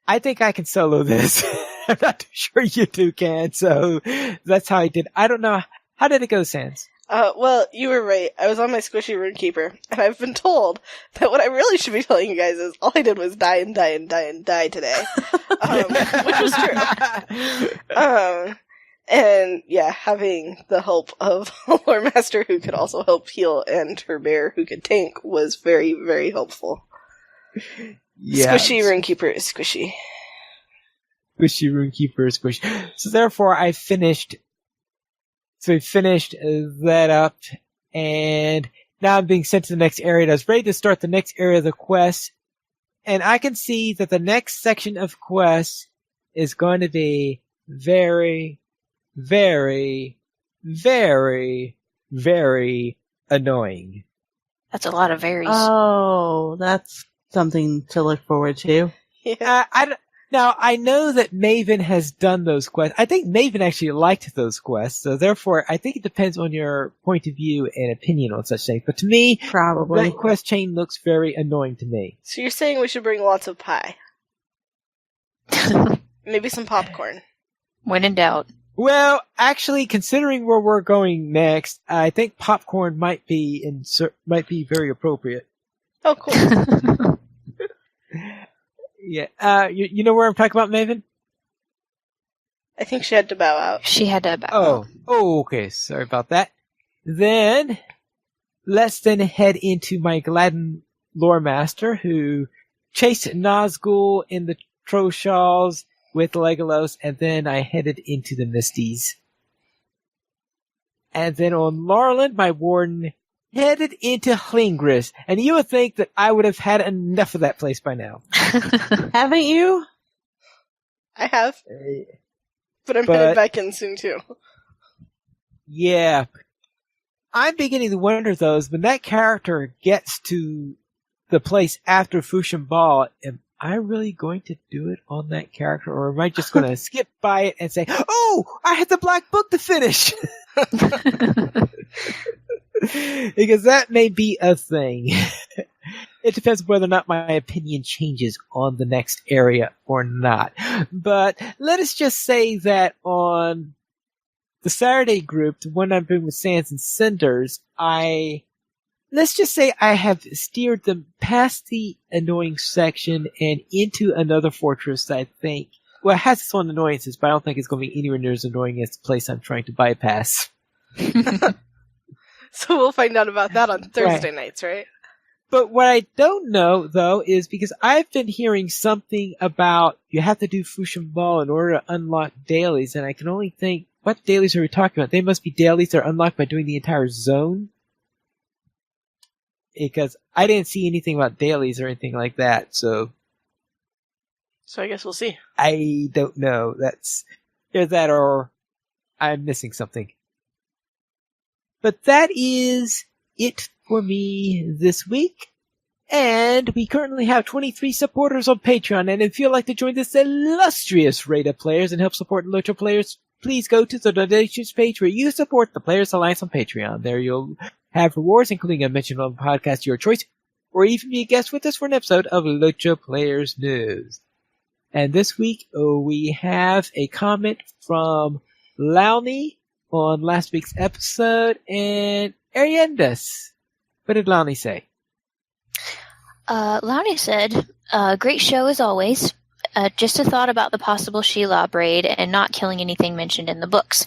I think I can solo this. I'm not too sure you two can, so that's how I did. I don't know. How did it go, Sands?
Well, you were right. I was on my squishy Runekeeper, and I've been told that what I really should be telling you guys is all I did was die and die and die and die today. Which was true. And yeah, having the help of a lore master who could also help heal and her bear who could tank was very, very helpful. Yeah. Squishy Runekeeper is squishy.
Squishy Runekeeper is squishy. So therefore I finished. So we finished that up, and now I'm being sent to the next area. And I was ready to start the next area of the quest. And I can see that the next section of quest is going to be very, very, very, very annoying.
That's a lot of varies.
Oh, that's something to look forward to.
Yeah.
Now, I know that Maven has done those quests. I think Maven actually liked those quests, so therefore I think it depends on your point of view and opinion on such things. But to me,
Probably.
that quest chain looks very annoying to me.
So you're saying we should bring lots of pie. Maybe some popcorn.
When in doubt.
Well, actually, considering where we're going next, I think popcorn might be very appropriate.
Oh, cool.
Yeah. You know where I'm talking about, Maven?
I think she had to bow out.
She had to bow.
Oh, okay. Sorry about that. Then, let's then head into my Gladden lore master who chased Nazgul in the Troshals with Legolas, and then I headed into the Misties. And then on Larland, my warden headed into Hlingris, and you would think that I would have had enough of that place by now.
Haven't you?
I have. But I'm headed back in soon, too.
Yeah. I'm beginning to wonder, though, is when that character gets to the place after Fushim Ball, am I really going to do it on that character, or am I just going to skip by it and say, oh, I had the Black Book to finish? Because that may be a thing. It depends whether or not my opinion changes on the next area or not. But let us just say that on the Saturday group, the one I'm doing with Sands and Cinders, let's just say I have steered them past the annoying section and into another fortress that I think, well, it has its own annoyances, but I don't think it's going to be anywhere near as annoying as the place I'm trying to bypass.
So we'll find out about that on Thursday nights, right?
But what I don't know, though, is because I've been hearing something about you have to do Fushim Ball in order to unlock dailies, and I can only think, what dailies are we talking about? They must be dailies that are unlocked by doing the entire zone? Because I didn't see anything about dailies or anything like that, so
I guess we'll see.
I don't know. That's either that or I'm missing something. But that is it for me this week. And we currently have 23 supporters on Patreon. And if you'd like to join this illustrious rate of players and help support LOTRO players, please go to the donations page where you support the Players Alliance on Patreon. There you'll have rewards, including a mention on the podcast of your choice, or even be a guest with us for an episode of LOTRO Players News. And this week, we have a comment from Lowney on last week's episode, and Ariendas. What did Lowney say?
Lowney said, great show as always. Just a thought about the possible Shelob raid and not killing anything mentioned in the books.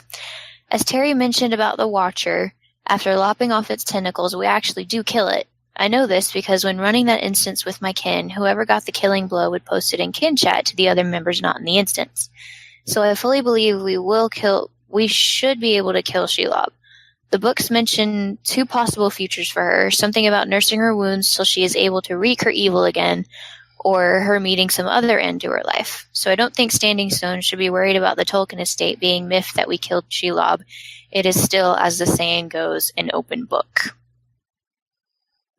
As Terry mentioned about the Watcher, after lopping off its tentacles, we actually do kill it. I know this because when running that instance with my kin, whoever got the killing blow would post it in kin chat to the other members not in the instance. So I fully believe we should be able to kill Shelob. The books mention two possible futures for her, something about nursing her wounds till she is able to wreak her evil again, or her meeting some other end to her life. So I don't think Standing Stone should be worried about the Tolkien estate being miffed that we killed Shelob. It is still, as the saying goes, an open book.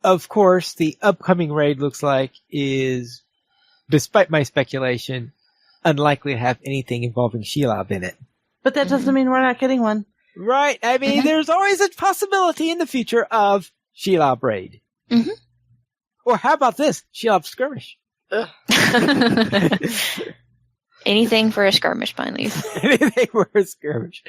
Of course, the upcoming raid looks like is, despite my speculation, unlikely to have anything involving Shelob in it.
But that doesn't mean we're not getting one.
Right. I mean, there's always a possibility in the future of Shelob raid.
Mm-hmm.
Or how about this? Shelob skirmish.
Anything for a skirmish, Pine Leaf.
Anything for a skirmish.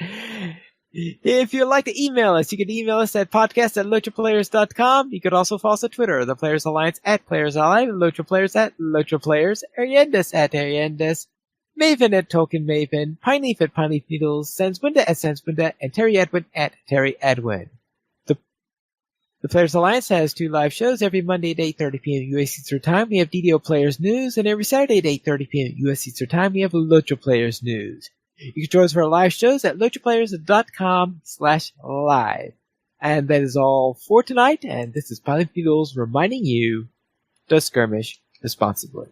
If you'd like to email us, you can email us at podcast@LOTROPlayers.com. You could also follow us on Twitter, the Players Alliance @PlayersAlliance, LOTRO Players @LOTROPlayers, Ariendas @Ariendas, Maven @Tolkien Maven, Pineleaf @Pineleaf Needles, Sansbunda @Sansbunda, and Terry Edwin @Terry Edwin. The Players Alliance has 2 live shows every Monday at 8:30 p.m. U.S. Eastern Time. We have DDO Players News, and every Saturday at 8:30 p.m. U.S. Eastern Time, we have LOTRO Players News. You can join us for our live shows at LOTROPlayers.com/live. And that is all for tonight, and this is Pilot Beatles reminding you to skirmish responsibly.